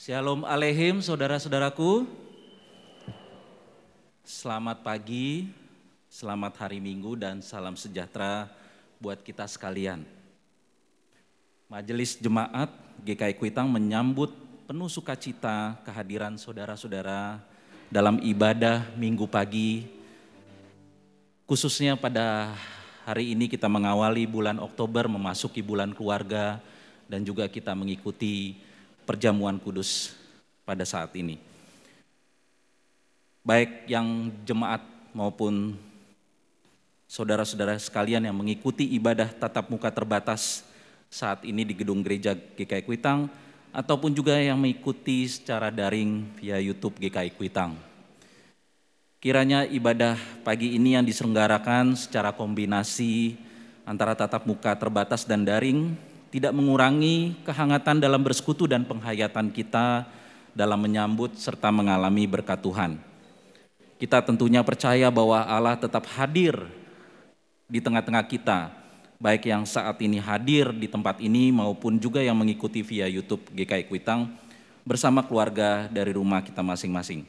Shalom Aleihim saudara-saudaraku. Selamat pagi, selamat hari Minggu dan salam sejahtera buat kita sekalian. Majelis Jemaat GKI Kuitang menyambut penuh sukacita kehadiran saudara-saudara dalam ibadah Minggu pagi. Khususnya pada hari ini kita mengawali bulan Oktober memasuki bulan keluarga dan juga kita mengikuti perjamuan kudus pada saat ini. Baik yang jemaat maupun saudara-saudara sekalian yang mengikuti ibadah tatap muka terbatas saat ini di gedung gereja GKI Kuitang ataupun juga yang mengikuti secara daring via YouTube GKI Kuitang. Kiranya ibadah pagi ini yang diselenggarakan secara kombinasi antara tatap muka terbatas dan daring tidak mengurangi kehangatan dalam bersekutu dan penghayatan kita dalam menyambut serta mengalami berkat Tuhan. Kita tentunya percaya bahwa Allah tetap hadir di tengah-tengah kita, baik yang saat ini hadir di tempat ini maupun juga yang mengikuti via YouTube GKI Kuitang bersama keluarga dari rumah kita masing-masing.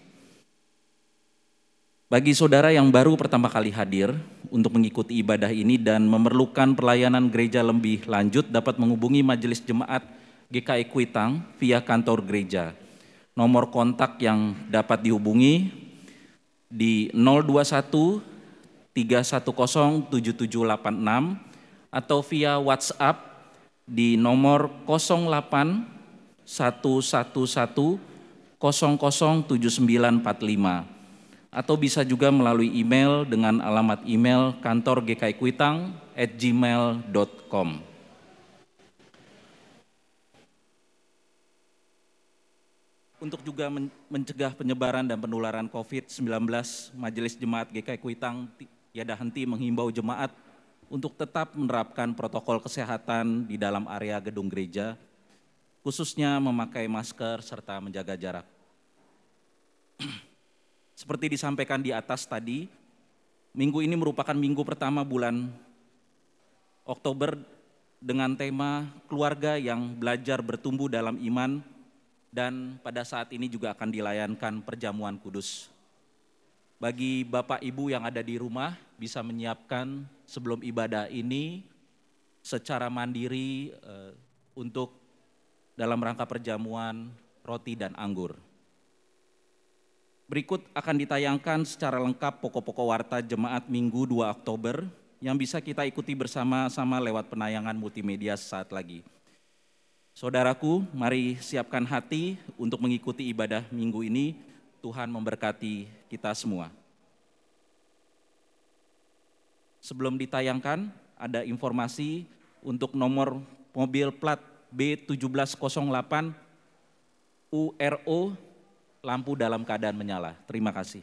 Bagi saudara yang baru pertama kali hadir untuk mengikuti ibadah ini dan memerlukan pelayanan gereja lebih lanjut dapat menghubungi Majelis Jemaat GKI Kuitang via kantor gereja. Nomor kontak yang dapat dihubungi di 021 310 7786 atau via WhatsApp di nomor 08 111 007945. Atau bisa juga melalui email dengan alamat email kantorgkikuitang@gmail.com. Untuk juga mencegah penyebaran dan penularan COVID-19, Majelis Jemaat GKI Kuitang tiada henti menghimbau jemaat untuk tetap menerapkan protokol kesehatan di dalam area gedung gereja, khususnya memakai masker serta menjaga jarak. Seperti disampaikan di atas tadi, minggu ini merupakan minggu pertama bulan Oktober dengan tema keluarga yang belajar bertumbuh dalam iman dan pada saat ini juga akan dilayankan perjamuan kudus. Bagi Bapak Ibu yang ada di rumah bisa menyiapkan sebelum ibadah ini secara mandiri untuk dalam rangka perjamuan roti dan anggur. Berikut akan ditayangkan secara lengkap pokok-pokok warta jemaat Minggu 2 Oktober yang bisa kita ikuti bersama-sama lewat penayangan multimedia saat lagi. Saudaraku, mari siapkan hati untuk mengikuti ibadah Minggu ini. Tuhan memberkati kita semua. Sebelum ditayangkan, ada informasi untuk nomor mobil plat B1708 URO lampu dalam keadaan menyala. Terima kasih.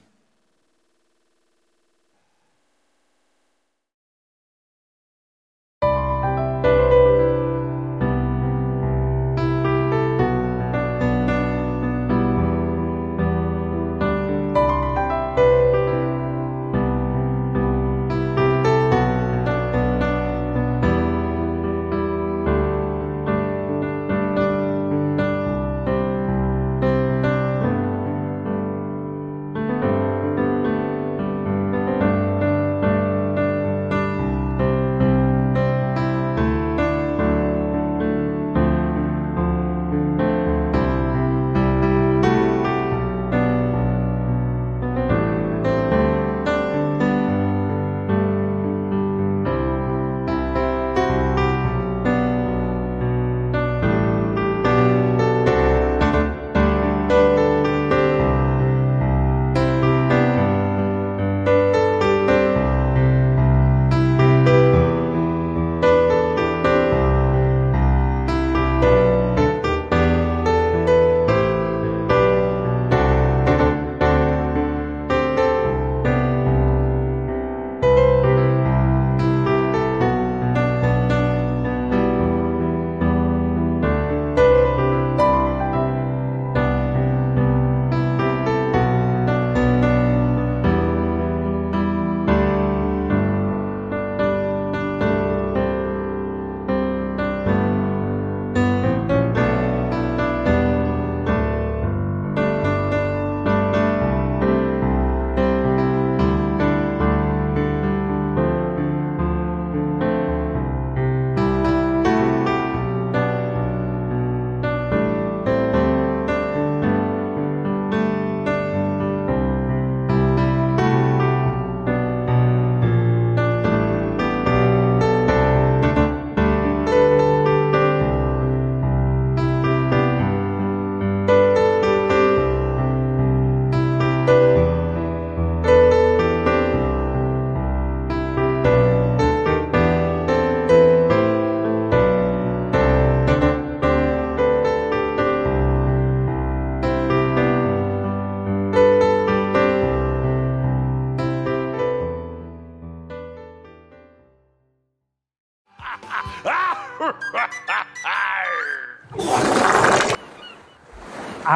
Are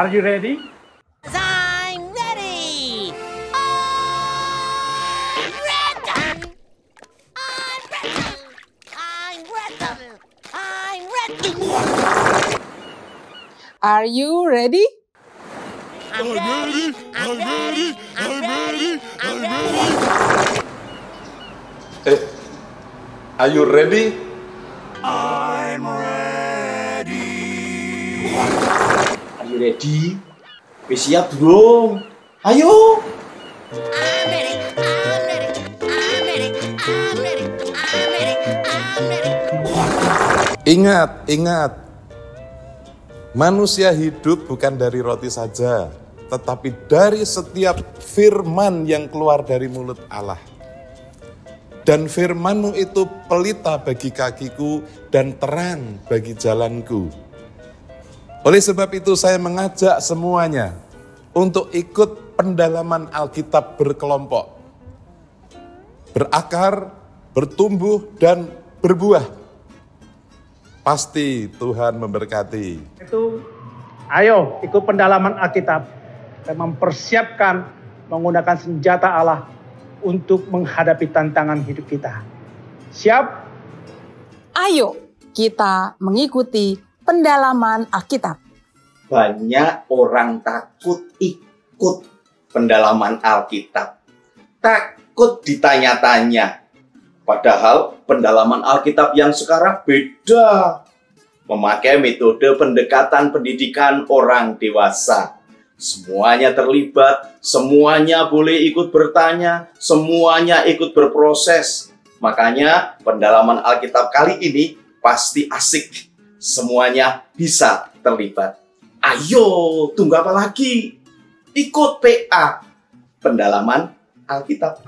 you ready? I'm ready! I'm ready! I'm ready! I'm ready! I'm ready! Are you ready? I'm ready! I'm ready! I'm ready! I'm ready! Are you ready? I'm ready! Are you ready? Wis siap belum? Ayo! I'm ready! I'm ready! I'm ready! I'm ready! I'm ready! I'm ready! Ingat. Manusia hidup bukan dari roti saja, tetapi dari setiap firman yang keluar dari mulut Allah. Dan firman-Mu itu pelita bagi kakiku dan terang bagi jalanku. Oleh sebab itu saya mengajak semuanya untuk ikut pendalaman Alkitab berkelompok. Berakar, bertumbuh, dan berbuah. Pasti Tuhan memberkati. Itu, ayo ikut pendalaman Alkitab dan mempersiapkan menggunakan senjata Allah untuk menghadapi tantangan hidup kita. Siap? Ayo kita mengikuti pendalaman Alkitab. Banyak orang takut ikut pendalaman Alkitab. Takut ditanya-tanya. Padahal pendalaman Alkitab yang sekarang beda. Memakai metode pendekatan pendidikan orang dewasa. Semuanya terlibat, semuanya boleh ikut bertanya, semuanya ikut berproses. Makanya pendalaman Alkitab kali ini pasti asik. Semuanya bisa terlibat. Ayo, tunggu apa lagi? Ikut PA, pendalaman Alkitab.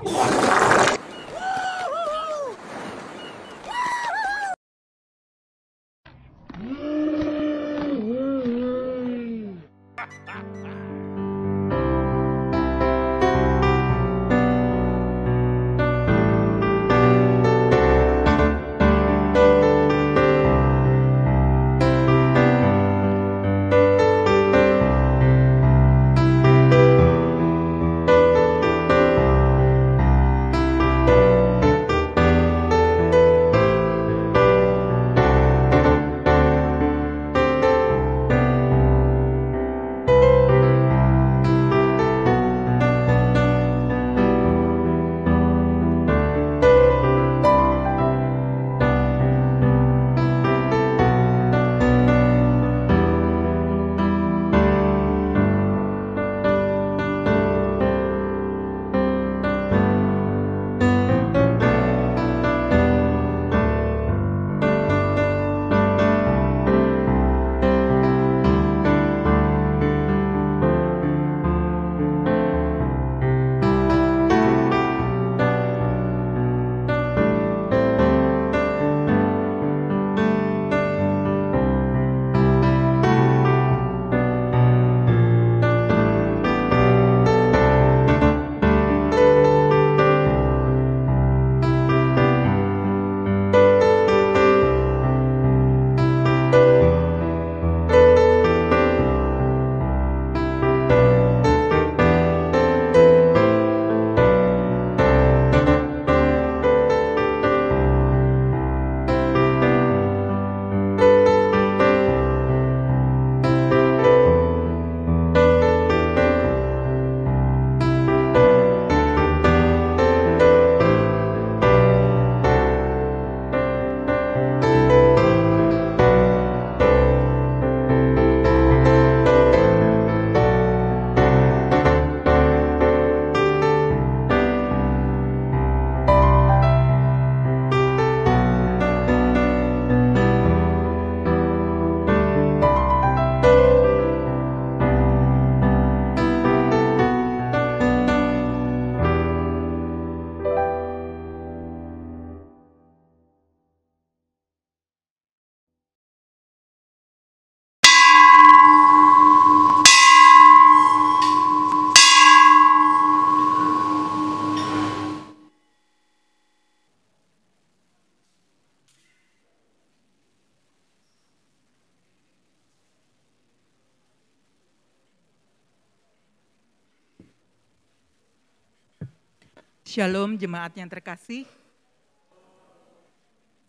Shalom jemaat yang terkasih.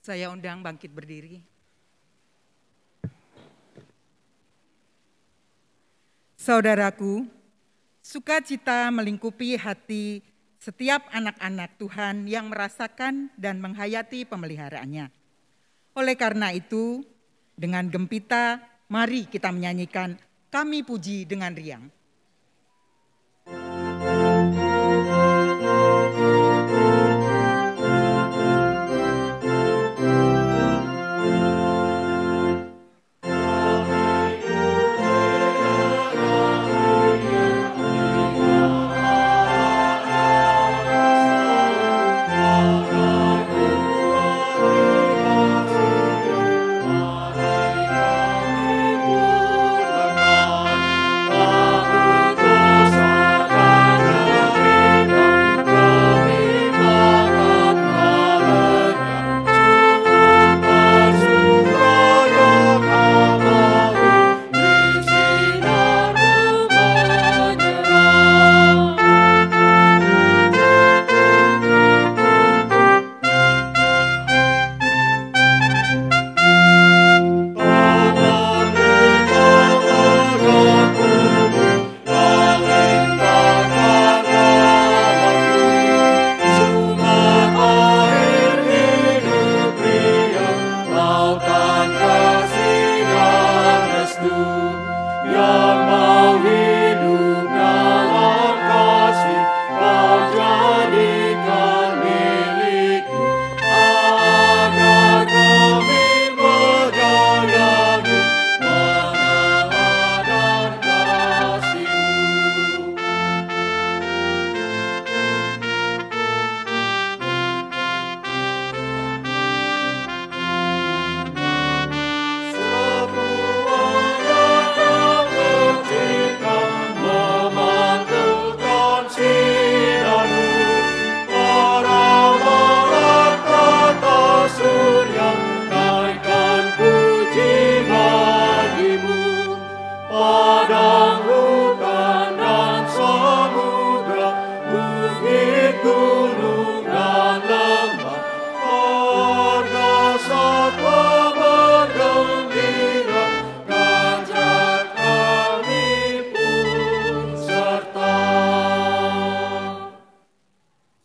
Saya undang bangkit berdiri. Saudaraku, sukacita melingkupi hati setiap anak-anak Tuhan yang merasakan dan menghayati pemeliharaannya. Oleh karena itu, dengan gempita, mari kita menyanyikan Kami Puji dengan riang.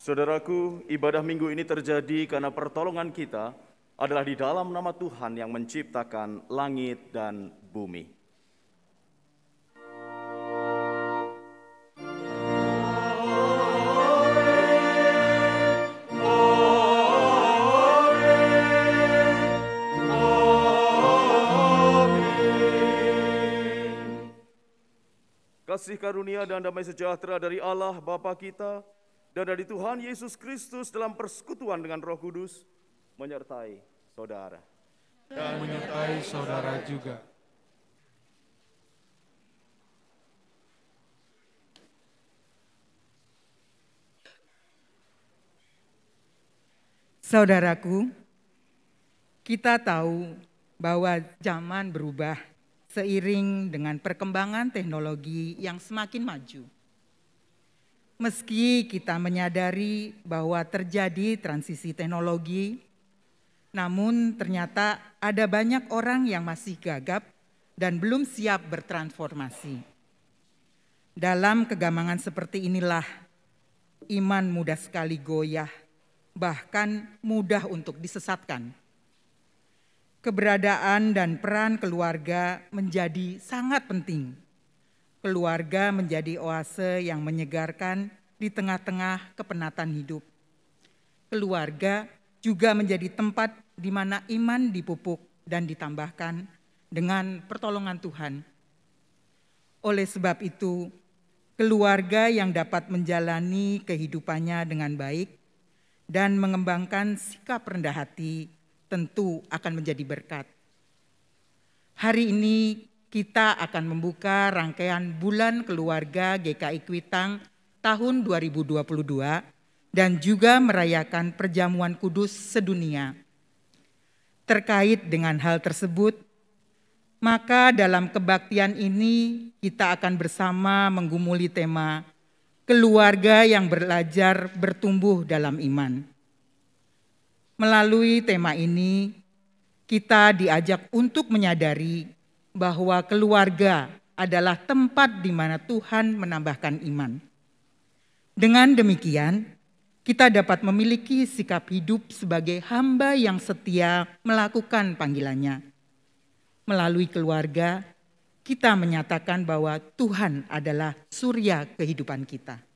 Saudaraku, ibadah minggu ini terjadi karena pertolongan kita adalah di dalam nama Tuhan yang menciptakan langit dan bumi. Kasih karunia dan damai sejahtera dari Allah Bapa kita dan dari Tuhan Yesus Kristus dalam persekutuan dengan Roh Kudus menyertai saudara. Dan menyertai saudara juga. Saudaraku, kita tahu bahwa zaman berubah seiring dengan perkembangan teknologi yang semakin maju. Meski kita menyadari bahwa terjadi transisi teknologi, namun ternyata ada banyak orang yang masih gagap dan belum siap bertransformasi. Dalam kegamangan seperti inilah, iman mudah sekali goyah, bahkan mudah untuk disesatkan. Keberadaan dan peran keluarga menjadi sangat penting. Keluarga menjadi oase yang menyegarkan di tengah-tengah kepenatan hidup. Keluarga juga menjadi tempat di mana iman dipupuk dan ditambahkan dengan pertolongan Tuhan. Oleh sebab itu, keluarga yang dapat menjalani kehidupannya dengan baik dan mengembangkan sikap rendah hati tentu akan menjadi berkat. Hari ini kita akan membuka rangkaian Bulan Keluarga GKI Kuitang tahun 2022 dan juga merayakan perjamuan kudus sedunia. Terkait dengan hal tersebut, maka dalam kebaktian ini kita akan bersama menggumuli tema keluarga yang belajar bertumbuh dalam iman. Melalui tema ini, kita diajak untuk menyadari bahwa keluarga adalah tempat di mana Tuhan menambahkan iman. Dengan demikian, kita dapat memiliki sikap hidup sebagai hamba yang setia melakukan panggilannya. Melalui keluarga, kita menyatakan bahwa Tuhan adalah surya kehidupan kita.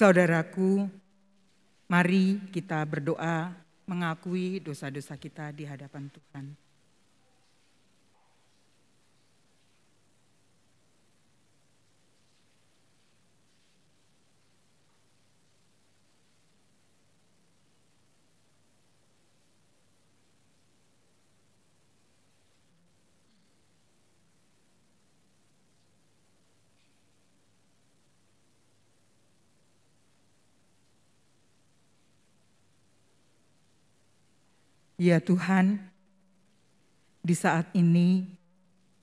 Saudaraku, mari kita berdoa mengakui dosa-dosa kita di hadapan Tuhan. Ya Tuhan, di saat ini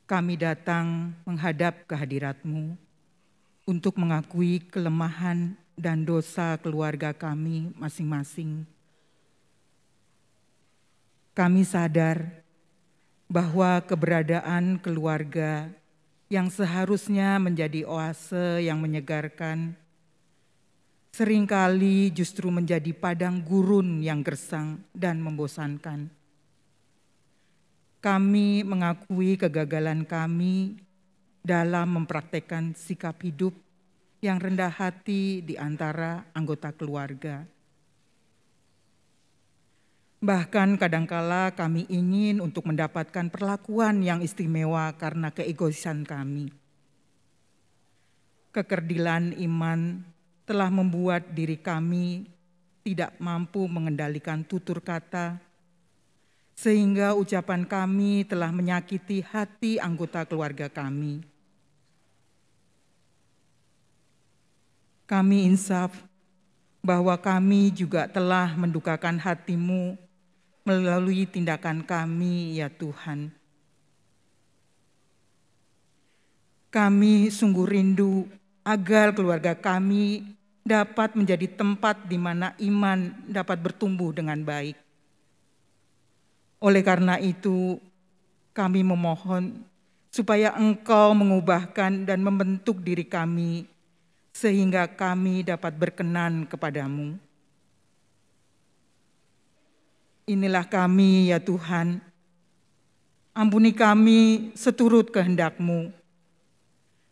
kami datang menghadap kehadirat-Mu untuk mengakui kelemahan dan dosa keluarga kami masing-masing. Kami sadar bahwa keberadaan keluarga yang seharusnya menjadi oase yang menyegarkan, seringkali justru menjadi padang gurun yang gersang dan membosankan. Kami mengakui kegagalan kami dalam mempraktekkan sikap hidup yang rendah hati di antara anggota keluarga. Bahkan kadangkala kami ingin untuk mendapatkan perlakuan yang istimewa karena keegoisan kami. Kekerdilan iman telah membuat diri kami tidak mampu mengendalikan tutur kata, sehingga ucapan kami telah menyakiti hati anggota keluarga kami. Kami insaf bahwa kami juga telah mendukakan hati-Mu melalui tindakan kami, ya Tuhan. Kami sungguh rindu agar keluarga kami dapat menjadi tempat di mana iman dapat bertumbuh dengan baik. Oleh karena itu, kami memohon supaya Engkau mengubahkan dan membentuk diri kami sehingga kami dapat berkenan kepadamu. Inilah kami ya Tuhan, ampuni kami seturut kehendak-Mu.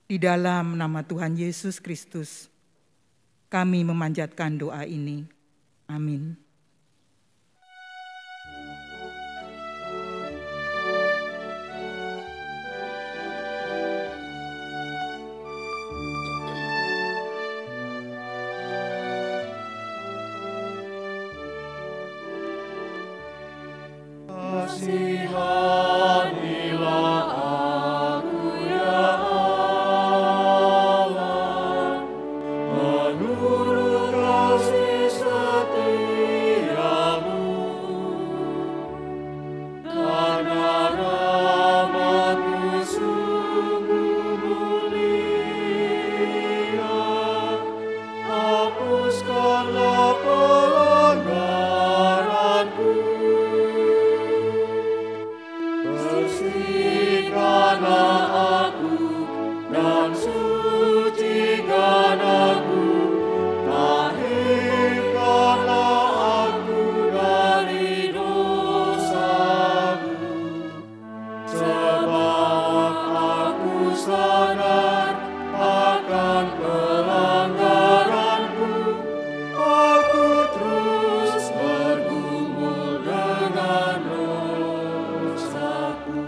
Di dalam nama Tuhan Yesus Kristus, kami memanjatkan doa ini. Amin. Kasihanilah aku ya Allah, menurut kasih setiamu, karena rahmat-Mu sungguh mulia, hapuskanlah pelanggaranku. Bersihkanlah aku dan sucikan aku, tahirkanlah aku dari dosaku, sebab aku sadar akan pelanggaranku, aku terus bergumul dengan dosaku.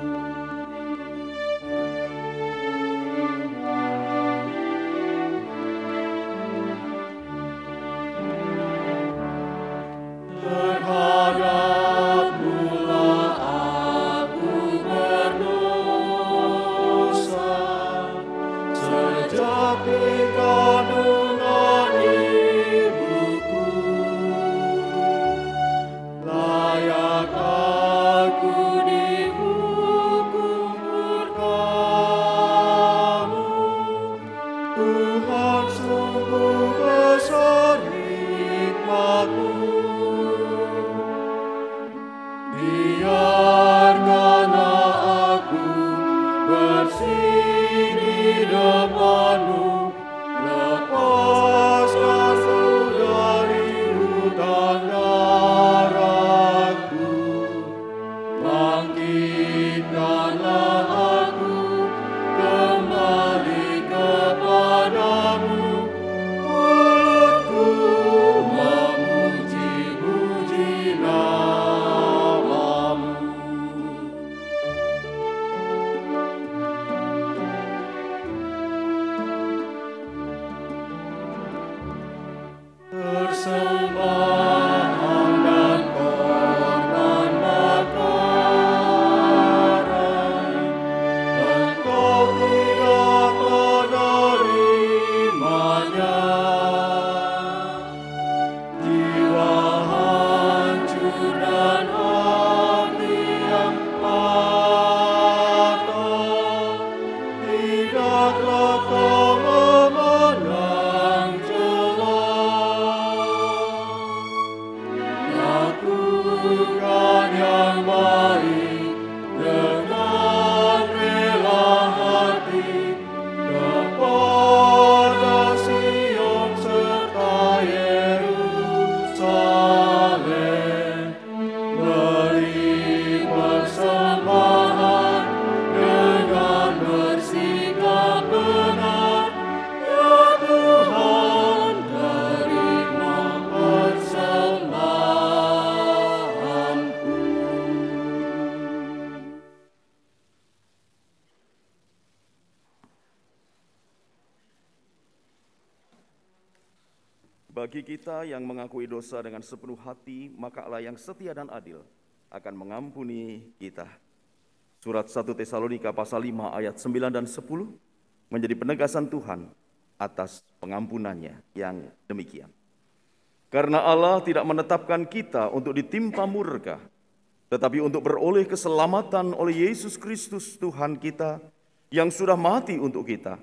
Terhadap-Mu lah aku berdosa, sejak di kandungan ibuku. Layak aku dihukum murka-Mu, Tuhan sungguh besar hikmat-Mu. Biarkanlah aku bersih di depan-Mu, lepaskan-Mu dari hutang darahku, bangkitkanlah aku kembali kepada-Mu, mulutku memuji-puji nama-Mu. Persembahan dan korban bakaran, Engkau tidak menerimanya. Jiwa hancur dan hati yang patah, tidaklah Kau memandang celah. Lakukan yang baik dengan rela hati kepada Sion serta Yerusalem. Beri persembahan dengan bersikap benar, ya Tuhan, terima persembahanku. Bagi kita yang mengakui dosa dengan sepenuh hati, maka Allah yang setia dan adil akan mengampuni kita. Surat 1 Tesalonika pasal 5 ayat 9 dan 10 menjadi penegasan Tuhan atas pengampunannya yang demikian. Karena Allah tidak menetapkan kita untuk ditimpa murka, tetapi untuk beroleh keselamatan oleh Yesus Kristus Tuhan kita yang sudah mati untuk kita,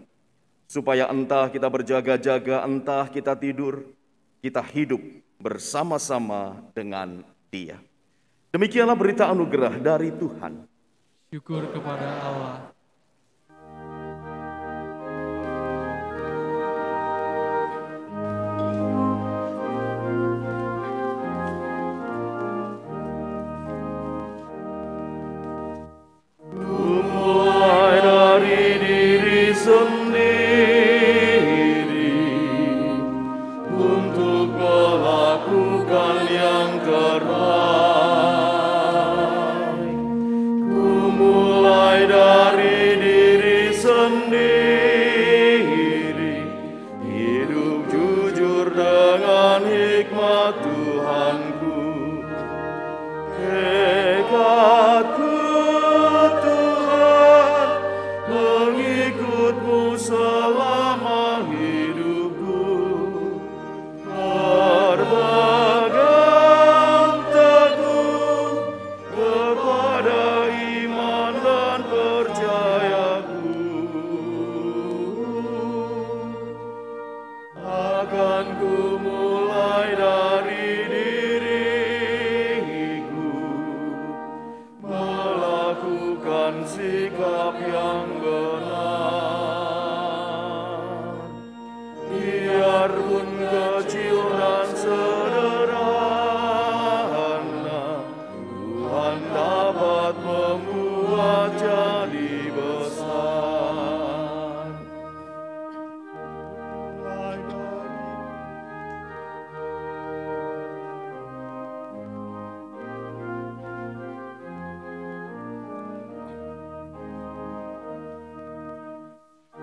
supaya entah kita berjaga-jaga, entah kita tidur, kita hidup bersama-sama dengan Dia. Demikianlah berita anugerah dari Tuhan. Syukur kepada Allah. sikap yang benar. Biarpun kecil dan sederhana, Tuhan dapat membuat jadi besar.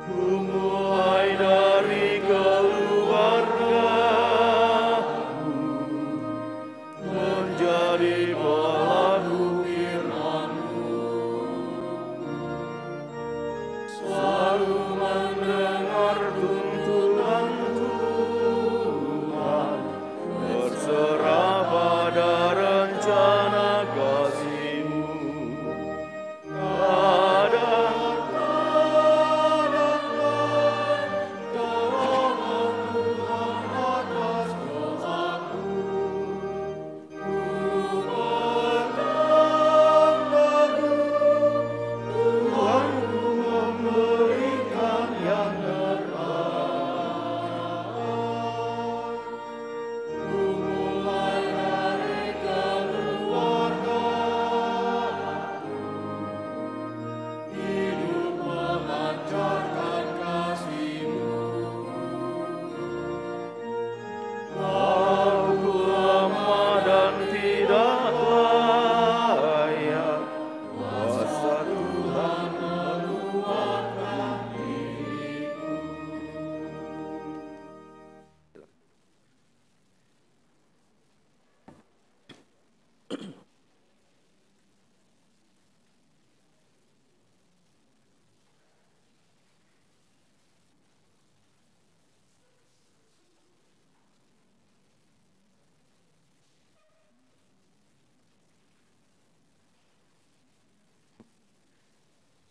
Mulai dari keluargamu, menjadi pelaku firman-Mu, selalu mendengar tuntunan Tuhan, berserah pada rencana kasih-Mu.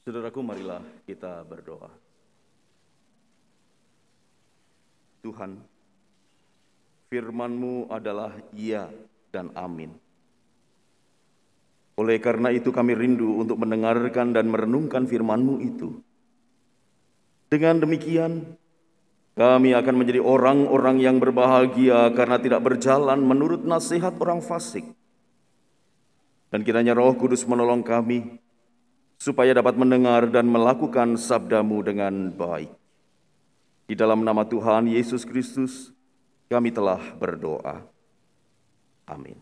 Saudaraku, marilah kita berdoa. Tuhan, firman-Mu adalah iya dan amin. Oleh karena itu kami rindu untuk mendengarkan dan merenungkan firman-Mu itu. Dengan demikian, kami akan menjadi orang-orang yang berbahagia karena tidak berjalan menurut nasihat orang fasik. Dan kiranya Roh Kudus menolong kami supaya dapat mendengar dan melakukan sabda-Mu dengan baik. Di dalam nama Tuhan Yesus Kristus, kami telah berdoa. Amin.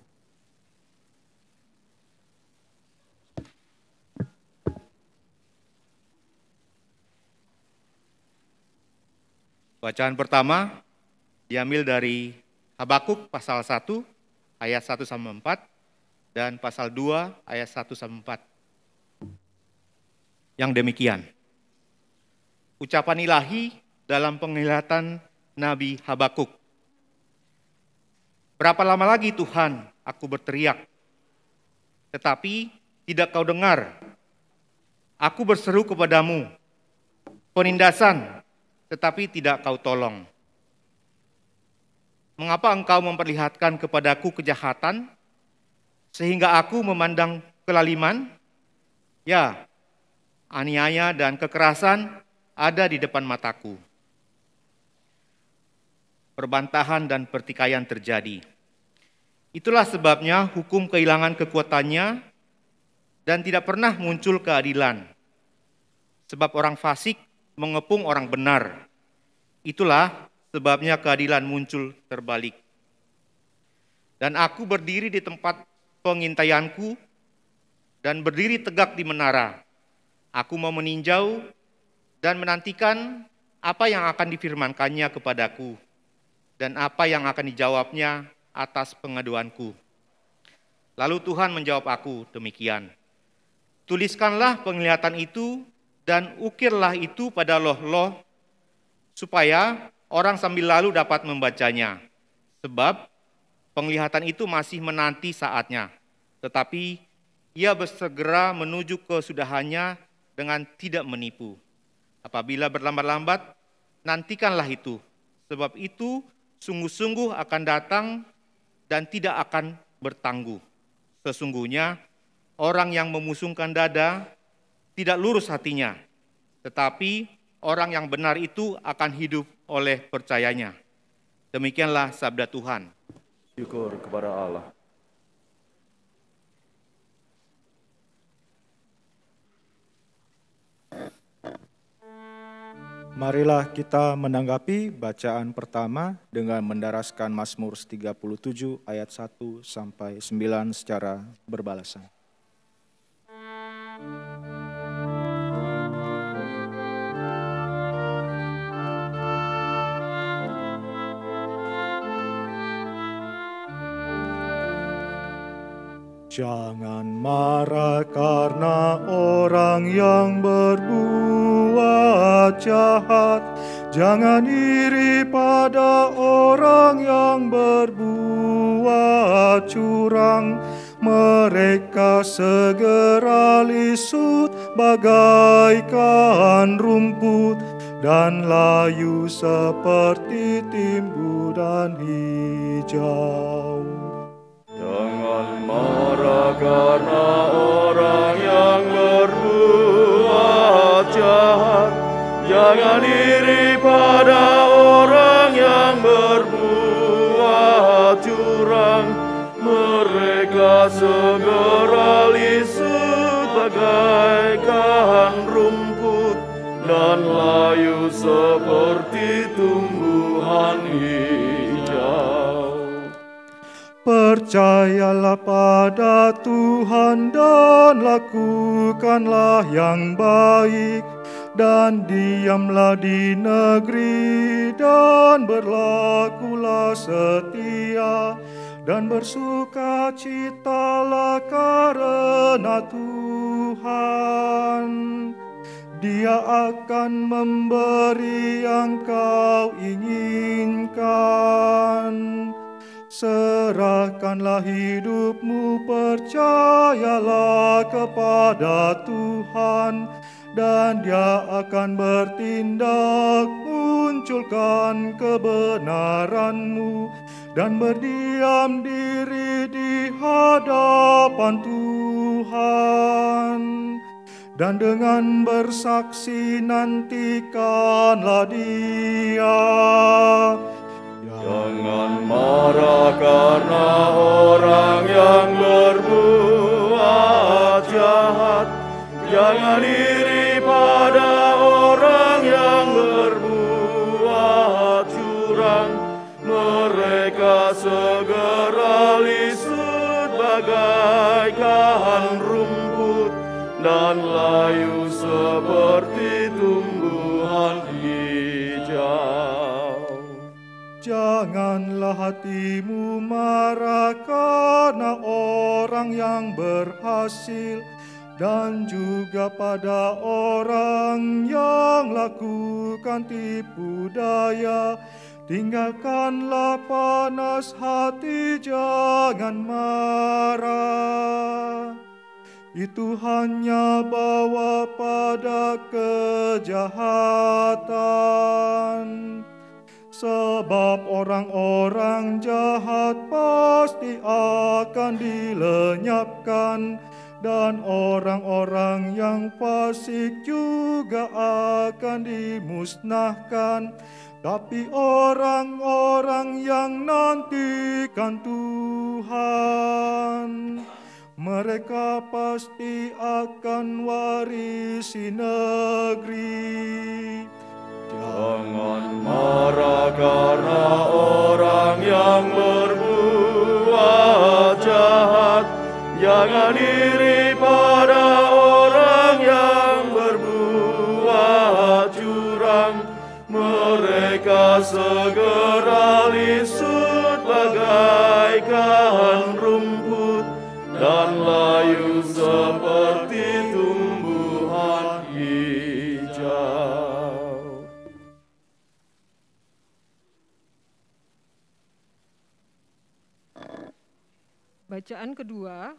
Bacaan pertama diambil dari Habakuk pasal 1 ayat 1-4 dan pasal 2 ayat 1-4. Yang demikian, ucapan ilahi dalam penglihatan Nabi Habakuk. Berapa lama lagi Tuhan aku berteriak, tetapi tidak kau dengar. Aku berseru kepadamu, penindasan, tetapi tidak kau tolong. Mengapa engkau memperlihatkan kepadaku kejahatan, sehingga aku memandang kelaliman? Ya, aniaya dan kekerasan ada di depan mataku. Perbantahan dan pertikaian terjadi. Itulah sebabnya hukum kehilangan kekuatannya dan tidak pernah muncul keadilan. Sebab orang fasik mengepung orang benar. Itulah sebabnya keadilan muncul terbalik. Dan aku berdiri di tempat pengintaianku dan berdiri tegak di menara. Aku mau meninjau dan menantikan apa yang akan difirmankannya kepadaku dan apa yang akan dijawabnya atas pengaduanku. Lalu Tuhan menjawab aku demikian, tuliskanlah penglihatan itu dan ukirlah itu pada loh-loh supaya orang sambil lalu dapat membacanya. Sebab penglihatan itu masih menanti saatnya, tetapi ia bersegera menuju kesudahannya dengan tidak menipu. Apabila berlambat-lambat, nantikanlah itu, sebab itu sungguh-sungguh akan datang dan tidak akan bertangguh. Sesungguhnya orang yang memusungkan dada tidak lurus hatinya, tetapi orang yang benar itu akan hidup oleh percayanya. Demikianlah sabda Tuhan. Syukur kepada Allah. Marilah kita menanggapi bacaan pertama dengan mendaraskan Mazmur 37 ayat 1 sampai 9 secara berbalasan. Jangan marah karena orang yang berbuat jahat. Jangan iri pada orang yang berbuat curang. Mereka segera lisut bagaikan rumput dan layu seperti timbunan hijau. Jangan marah karena orang yang berbuat jahat. Jangan iri pada orang yang berbuat curang. Mereka segera lisut bagaikan rumput dan layu seperti tumbuhan hijau. Percayalah pada Tuhan dan lakukanlah yang baik, dan diamlah di negeri dan berlakulah setia, dan bersukacitalah karena Tuhan. Dia akan memberi yang kau inginkan. Serahkanlah hidupmu, percayalah kepada Tuhan, dan Dia akan bertindak munculkan kebenaranmu, dan berdiam diri di hadapan Tuhan. Dan dengan bersaksi nantikanlah Dia. Jangan marah karena orang yang berbuat jahat. Jangan iri pada orang yang berbuat curang. Mereka segera lisut bagaikan rumput dan layu seperti tumbuhan hijau. Janganlah hatimu marah karena orang yang berhasil, dan juga pada orang yang lakukan tipu daya. Tinggalkanlah panas hati, jangan marah. Itu hanya bawa pada kejahatan. Sebab orang-orang jahat pasti akan dilenyapkan, dan orang-orang yang fasik juga akan dimusnahkan. Tapi orang-orang yang nantikan Tuhan, mereka pasti akan warisi negeri. Jangan marah karena orang yang berbuat jahat. Jangan iri pada orang yang berbuat curang. Mereka segera lisut bagaikan rumput dan layu seperti tumbuhan hijau. Bacaan kedua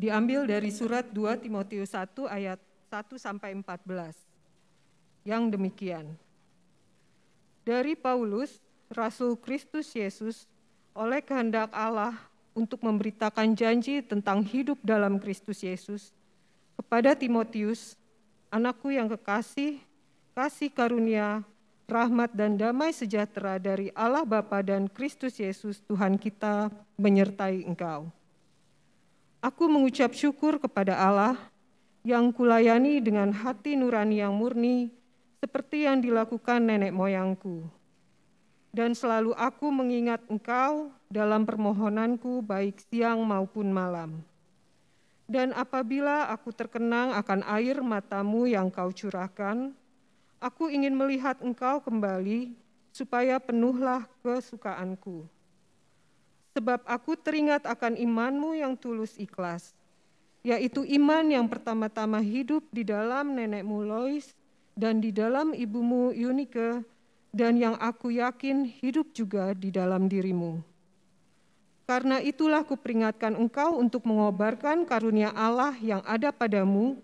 diambil dari surat 2 Timotius 1 ayat 1 sampai 14. Yang demikian. Dari Paulus, Rasul Kristus Yesus, oleh kehendak Allah untuk memberitakan janji tentang hidup dalam Kristus Yesus, kepada Timotius, anakku yang kekasih, kasih karunia, rahmat dan damai sejahtera dari Allah Bapa dan Kristus Yesus Tuhan kita menyertai engkau. Aku mengucap syukur kepada Allah yang kulayani dengan hati nurani yang murni, seperti yang dilakukan nenek moyangku. Dan selalu aku mengingat engkau dalam permohonanku baik siang maupun malam. Dan apabila aku terkenang akan air matamu yang kau curahkan, aku ingin melihat engkau kembali supaya penuhlah kesukaanku. Sebab aku teringat akan imanmu yang tulus ikhlas, yaitu iman yang pertama-tama hidup di dalam nenekmu Lois dan di dalam ibumu Eunike, dan yang aku yakin hidup juga di dalam dirimu. Karena itulah kuperingatkan engkau untuk mengobarkan karunia Allah yang ada padamu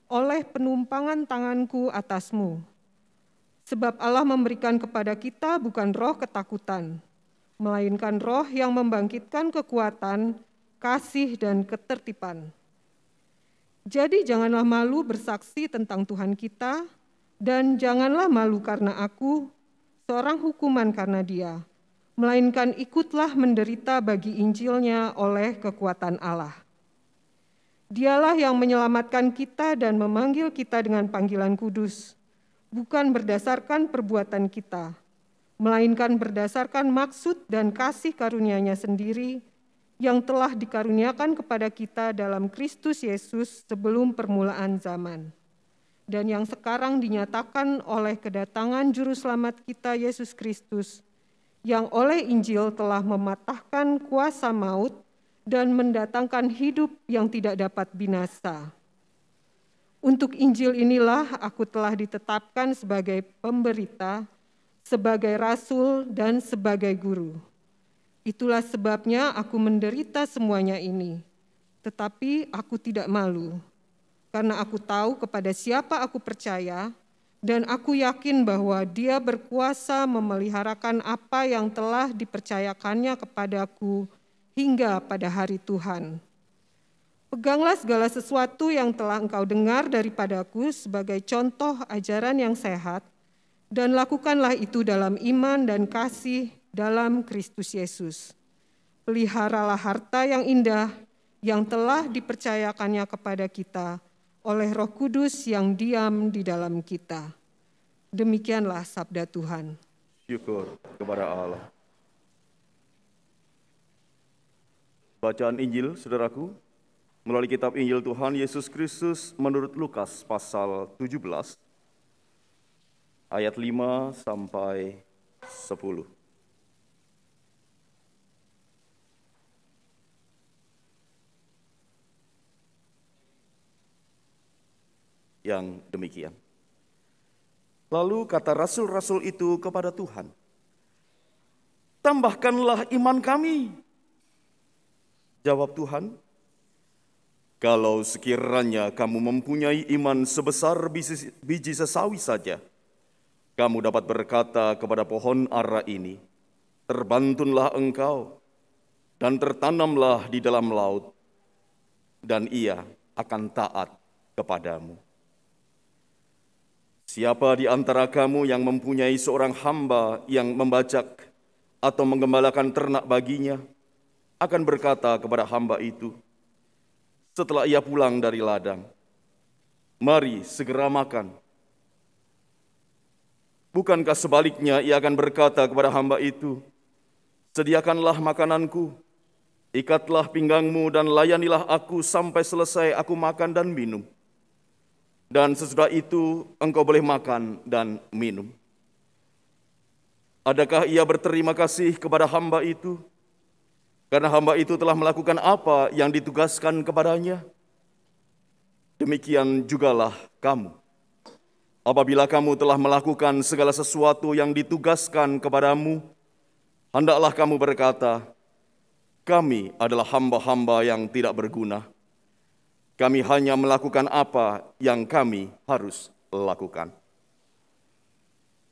oleh penumpangan tanganku atasmu. Sebab Allah memberikan kepada kita bukan roh ketakutan, melainkan roh yang membangkitkan kekuatan, kasih, dan ketertiban. Jadi janganlah malu bersaksi tentang Tuhan kita, dan janganlah malu karena aku, seorang hukuman karena Dia, melainkan ikutlah menderita bagi Injilnya oleh kekuatan Allah. Dialah yang menyelamatkan kita dan memanggil kita dengan panggilan kudus, bukan berdasarkan perbuatan kita, melainkan berdasarkan maksud dan kasih karunia-Nya sendiri yang telah dikaruniakan kepada kita dalam Kristus Yesus sebelum permulaan zaman, dan yang sekarang dinyatakan oleh kedatangan Juru Selamat kita Yesus Kristus, yang oleh Injil telah mematahkan kuasa maut dan mendatangkan hidup yang tidak dapat binasa. Untuk Injil inilah aku telah ditetapkan sebagai pemberita, sebagai rasul, dan sebagai guru. Itulah sebabnya aku menderita semuanya ini, tetapi aku tidak malu, karena aku tahu kepada siapa aku percaya, dan aku yakin bahwa Dia berkuasa memeliharakan apa yang telah dipercayakannya kepadaku hingga pada hari Tuhan. Peganglah segala sesuatu yang telah engkau dengar daripadaku sebagai contoh ajaran yang sehat, dan lakukanlah itu dalam iman dan kasih dalam Kristus Yesus. Peliharalah harta yang indah yang telah dipercayakannya kepada kita oleh Roh Kudus yang diam di dalam kita. Demikianlah sabda Tuhan. Syukur kepada Allah. Bacaan Injil, saudaraku, melalui kitab Injil Tuhan Yesus Kristus menurut Lukas pasal 17, ayat 5 sampai 10. Yang demikian. Lalu kata rasul-rasul itu kepada Tuhan, "Tambahkanlah iman kami." Jawab Tuhan, "Kalau sekiranya kamu mempunyai iman sebesar biji sesawi saja, kamu dapat berkata kepada pohon ara ini, 'Terbantunlah engkau dan tertanamlah di dalam laut,' dan ia akan taat kepadamu. Siapa di antara kamu yang mempunyai seorang hamba yang membajak atau menggembalakan ternak baginya, akan berkata kepada hamba itu, setelah ia pulang dari ladang, 'Mari segera makan.' Bukankah sebaliknya ia akan berkata kepada hamba itu, 'Sediakanlah makananku, ikatlah pinggangmu dan layanilah aku sampai selesai aku makan dan minum. Dan sesudah itu engkau boleh makan dan minum.' Adakah ia berterima kasih kepada hamba itu, karena hamba itu telah melakukan apa yang ditugaskan kepadanya? Demikian jugalah kamu. Apabila kamu telah melakukan segala sesuatu yang ditugaskan kepadamu, hendaklah kamu berkata, 'Kami adalah hamba-hamba yang tidak berguna. Kami hanya melakukan apa yang kami harus lakukan.'"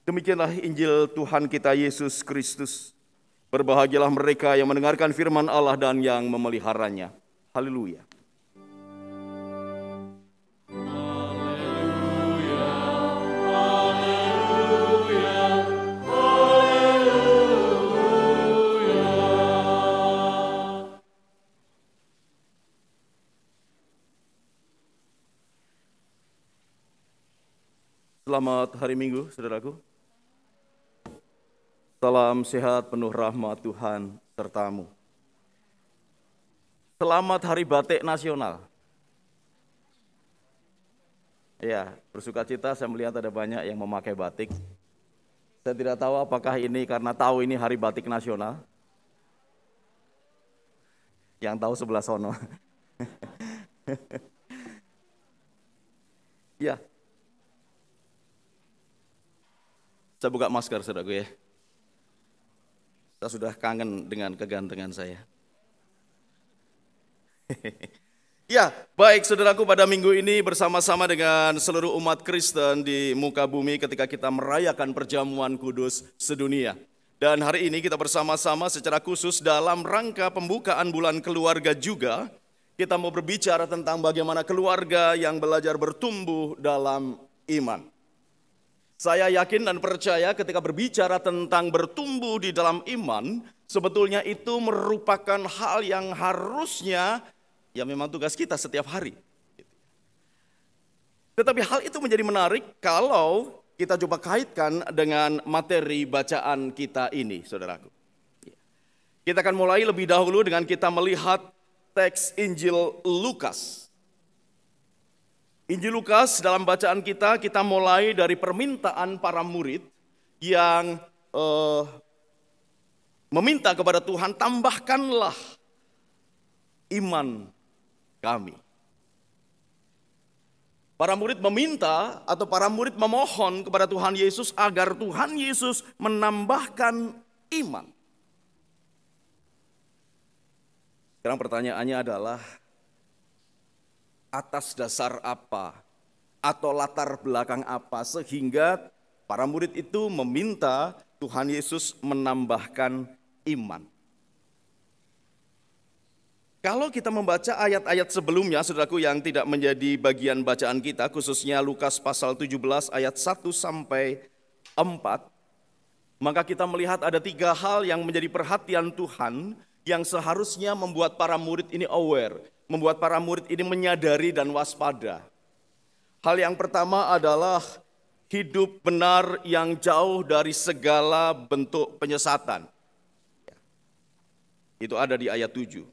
Demikianlah Injil Tuhan kita Yesus Kristus. Berbahagialah mereka yang mendengarkan firman Allah dan yang memeliharanya. Haleluya. Haleluya. Selamat hari Minggu, saudaraku. Salam sehat penuh rahmat Tuhan sertamu. Selamat Hari Batik Nasional. Ya, bersukacita saya melihat ada banyak yang memakai batik. Saya tidak tahu apakah ini karena tahu ini Hari Batik Nasional. Yang tahu sebelah sono. Ya. Saya buka masker, saudaraku ya. Saya sudah kangen dengan kegantengan saya. Ya, baik saudaraku, pada minggu ini bersama-sama dengan seluruh umat Kristen di muka bumi ketika kita merayakan perjamuan kudus sedunia. Dan hari ini kita bersama-sama secara khusus dalam rangka pembukaan bulan keluarga juga, kita mau berbicara tentang bagaimana keluarga yang belajar bertumbuh dalam iman. Saya yakin dan percaya ketika berbicara tentang bertumbuh di dalam iman, sebetulnya itu merupakan hal yang harusnya, ya memang tugas kita setiap hari. Tetapi hal itu menjadi menarik kalau kita coba kaitkan dengan materi bacaan kita ini, saudaraku. Kita akan mulai lebih dahulu dengan kita melihat teks Injil Lukas. Injil Lukas dalam bacaan kita mulai dari permintaan para murid yang meminta kepada Tuhan, tambahkanlah iman kami. Para murid meminta atau para murid memohon kepada Tuhan Yesus agar Tuhan Yesus menambahkan iman. Sekarang pertanyaannya adalah, atas dasar apa atau latar belakang apa sehingga para murid itu meminta Tuhan Yesus menambahkan iman? Kalau kita membaca ayat-ayat sebelumnya, saudaraku, yang tidak menjadi bagian bacaan kita, khususnya Lukas pasal 17 ayat 1 sampai 4, maka kita melihat ada 3 hal yang menjadi perhatian Tuhan yang seharusnya membuat para murid ini aware, membuat para murid ini menyadari dan waspada. Hal yang pertama adalah hidup benar yang jauh dari segala bentuk penyesatan. Itu ada di ayat 7.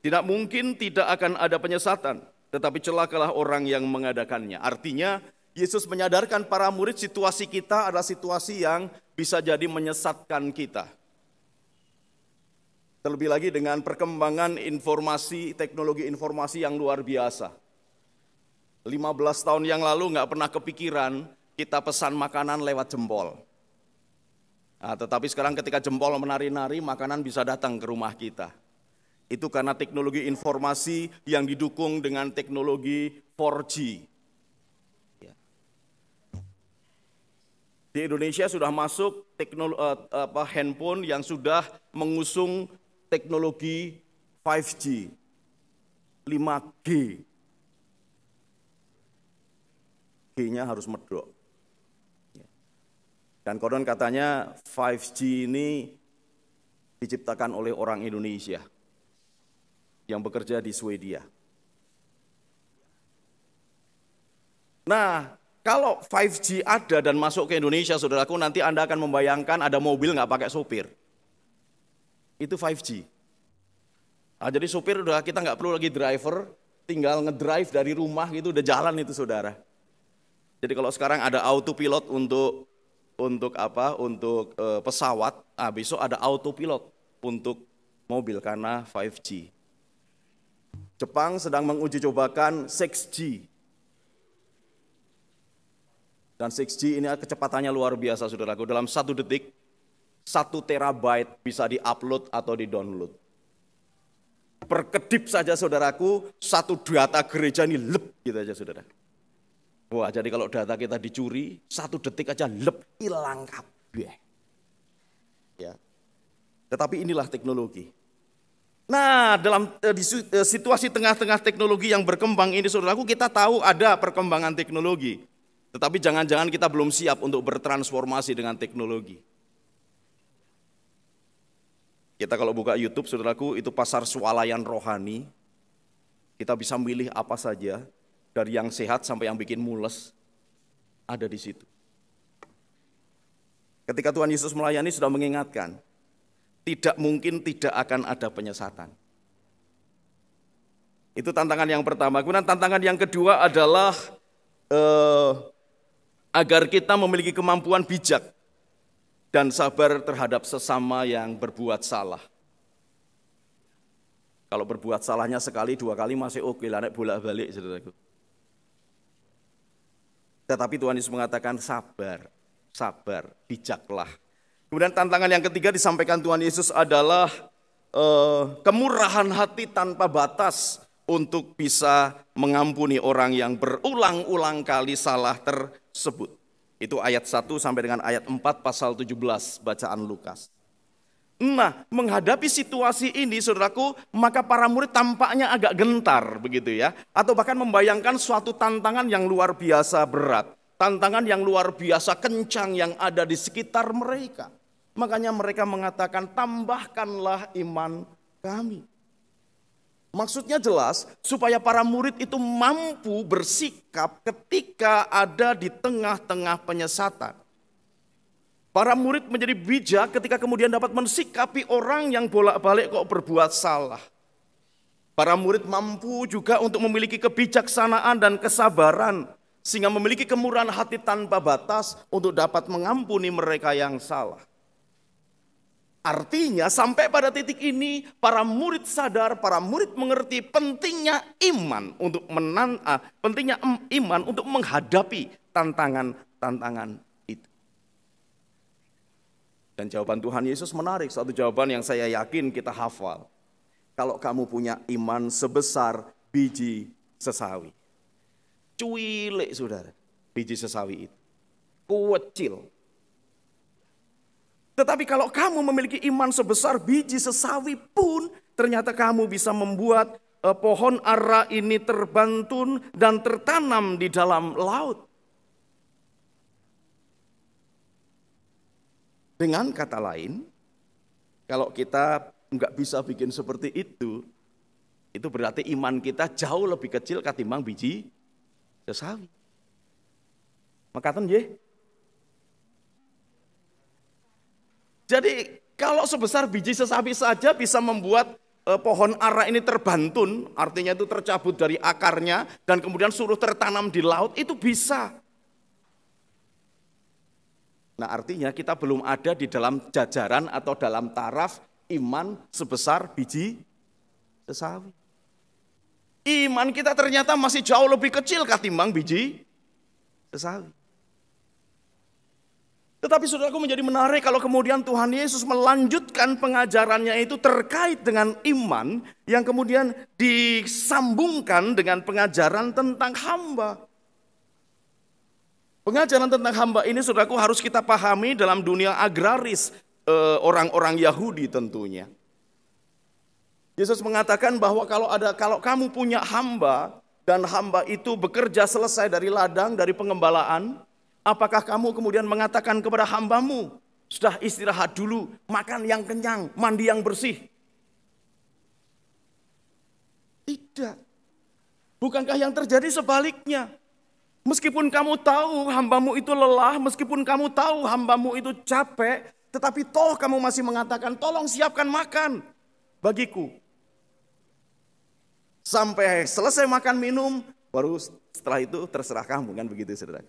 Tidak mungkin tidak akan ada penyesatan, tetapi celakalah orang yang mengadakannya. Artinya, Yesus menyadarkan para murid situasi kita adalah situasi yang bisa jadi menyesatkan kita. Terlebih lagi dengan perkembangan informasi, teknologi informasi yang luar biasa. 15 tahun yang lalu nggak pernah kepikiran kita pesan makanan lewat jempol. Nah, tetapi sekarang ketika jempol menari-nari, makanan bisa datang ke rumah kita. Itu karena teknologi informasi yang didukung dengan teknologi 4G. Di Indonesia sudah masuk handphone yang sudah mengusung teknologi 5G, 5G. G-nya harus medok. Dan konon katanya 5G ini diciptakan oleh orang Indonesia yang bekerja di Swedia. Nah, kalau 5G ada dan masuk ke Indonesia, saudaraku, nanti Anda akan membayangkan ada mobil nggak pakai sopir. Itu 5G. Nah, jadi sopir udah kita nggak perlu lagi driver, tinggal ngedrive dari rumah gitu udah jalan itu, saudara. Jadi kalau sekarang ada autopilot untuk pesawat, besok ada autopilot untuk mobil karena 5G. Jepang sedang menguji cobakan 6G. Dan 6G ini kecepatannya luar biasa, saudaraku. Dalam 1 detik, 1 terabyte bisa di-upload atau di-download. Perkedip saja, saudaraku, 1 data gereja ini lep gitu aja, saudara. Wah, jadi kalau data kita dicuri, 1 detik aja lep, hilang kabeh. Ya. Tetapi inilah teknologi. Nah, dalam situasi tengah-tengah teknologi yang berkembang ini, saudaraku, kita tahu ada perkembangan teknologi. Tetapi jangan-jangan kita belum siap untuk bertransformasi dengan teknologi. Kita kalau buka YouTube, saudaraku, itu pasar swalayan rohani. Kita bisa milih apa saja, dari yang sehat sampai yang bikin mules. ada di situ. Ketika Tuhan Yesus melayani sudah mengingatkan, tidak mungkin tidak akan ada penyesatan. Itu tantangan yang pertama. Kemudian tantangan yang kedua adalah agar kita memiliki kemampuan bijak dan sabar terhadap sesama yang berbuat salah. Kalau berbuat salahnya sekali, dua kali masih oke lah, nek bolak-balik, saudaraku. Tetapi Tuhan Yesus mengatakan sabar, sabar, bijaklah. Kemudian tantangan yang ketiga disampaikan Tuhan Yesus adalah kemurahan hati tanpa batas untuk bisa mengampuni orang yang berulang-ulang kali salah tersebut. Itu ayat 1 sampai dengan ayat 4 pasal 17 bacaan Lukas. Nah, menghadapi situasi ini saudaraku, maka para murid tampaknya agak gentar begitu ya. Atau bahkan membayangkan suatu tantangan yang luar biasa berat. Tantangan yang luar biasa kencang yang ada di sekitar mereka. Makanya mereka mengatakan, tambahkanlah iman kami. Maksudnya jelas, supaya para murid itu mampu bersikap ketika ada di tengah-tengah penyesatan. Para murid menjadi bijak ketika kemudian dapat mensikapi orang yang bolak-balik kok berbuat salah. Para murid mampu juga untuk memiliki kebijaksanaan dan kesabaran, sehingga memiliki kemurahan hati tanpa batas untuk dapat mengampuni mereka yang salah. Artinya sampai pada titik ini para murid sadar, para murid mengerti pentingnya iman untuk pentingnya iman untuk menghadapi tantangan-tantangan itu. Dan jawaban Tuhan Yesus menarik, satu jawaban yang saya yakin kita hafal. Kalau kamu punya iman sebesar biji sesawi. Cuilik saudara, biji sesawi itu. Kecil. Tetapi kalau kamu memiliki iman sebesar biji sesawi pun, ternyata kamu bisa membuat pohon ara ini terbantun dan tertanam di dalam laut. Dengan kata lain, kalau kita nggak bisa bikin seperti itu berarti iman kita jauh lebih kecil ketimbang biji sesawi. Makaten nggih? Jadi kalau sebesar biji sesawi saja bisa membuat pohon ara ini terbantun, artinya itu tercabut dari akarnya dan kemudian suruh tertanam di laut, itu bisa. Nah artinya kita belum ada di dalam jajaran atau dalam taraf iman sebesar biji sesawi. Iman kita ternyata masih jauh lebih kecil ketimbang biji sesawi. Tetapi saudaraku menjadi menarik kalau kemudian Tuhan Yesus melanjutkan pengajarannya itu terkait dengan iman yang kemudian disambungkan dengan pengajaran tentang hamba. Pengajaran tentang hamba ini saudaraku harus kita pahami dalam dunia agraris orang-orang Yahudi tentunya. Yesus mengatakan bahwa kalau kamu punya hamba dan hamba itu bekerja selesai dari ladang, dari pengembalaan, apakah kamu kemudian mengatakan kepada hambamu, sudah istirahat dulu, makan yang kenyang, mandi yang bersih? Tidak. Bukankah yang terjadi sebaliknya? Meskipun kamu tahu hambamu itu lelah, meskipun kamu tahu hambamu itu capek, tetapi toh kamu masih mengatakan, tolong siapkan makan bagiku. Sampai selesai makan minum, baru setelah itu terserah kamu, kan begitu saudara.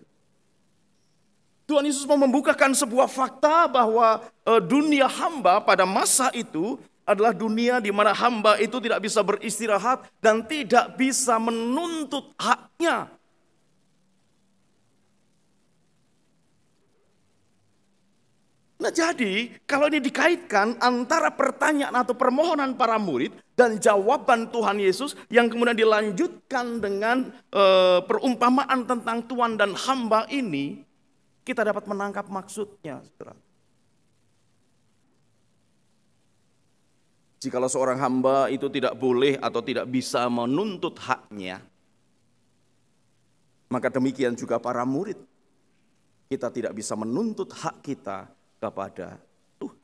Tuhan Yesus mau membukakan sebuah fakta bahwa dunia hamba pada masa itu adalah dunia di mana hamba itu tidak bisa beristirahat dan tidak bisa menuntut haknya. Nah jadi kalau ini dikaitkan antara pertanyaan atau permohonan para murid dan jawaban Tuhan Yesus yang kemudian dilanjutkan dengan perumpamaan tentang tuan dan hamba ini, kita dapat menangkap maksudnya. Jikalau seorang hamba itu tidak boleh atau tidak bisa menuntut haknya, maka demikian juga para murid. Kita tidak bisa menuntut hak kita kepada Tuhan.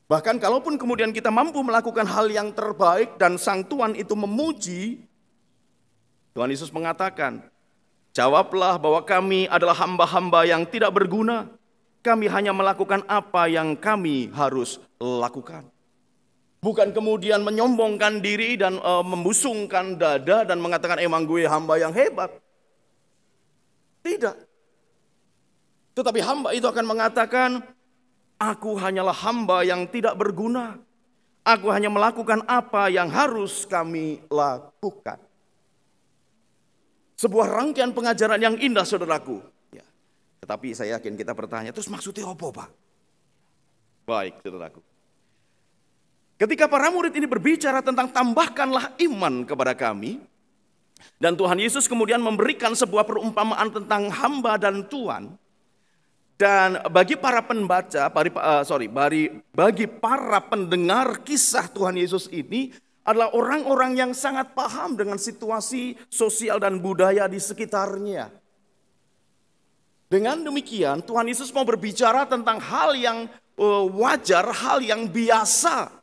Bahkan kalaupun kemudian kita mampu melakukan hal yang terbaik dan sang Tuhan itu memuji, Tuhan Yesus mengatakan, Jawablah bahwa kami adalah hamba-hamba yang tidak berguna. Kami hanya melakukan apa yang kami harus lakukan. Bukan kemudian menyombongkan diri dan membusungkan dada dan mengatakan emang gue hamba yang hebat. Tidak. Tetapi hamba itu akan mengatakan, aku hanyalah hamba yang tidak berguna. Aku hanya melakukan apa yang harus kami lakukan. Sebuah rangkaian pengajaran yang indah, saudaraku. Ya. Tetapi saya yakin kita bertanya, terus maksudnya apa, Pak? Baik, saudaraku. Ketika para murid ini berbicara tentang tambahkanlah iman kepada kami, dan Tuhan Yesus kemudian memberikan sebuah perumpamaan tentang hamba dan Tuhan. Dan bagi para pembaca, bagi para pendengar kisah Tuhan Yesus ini, adalah orang-orang yang sangat paham dengan situasi sosial dan budaya di sekitarnya. Dengan demikian, Tuhan Yesus mau berbicara tentang hal yang wajar, hal yang biasa.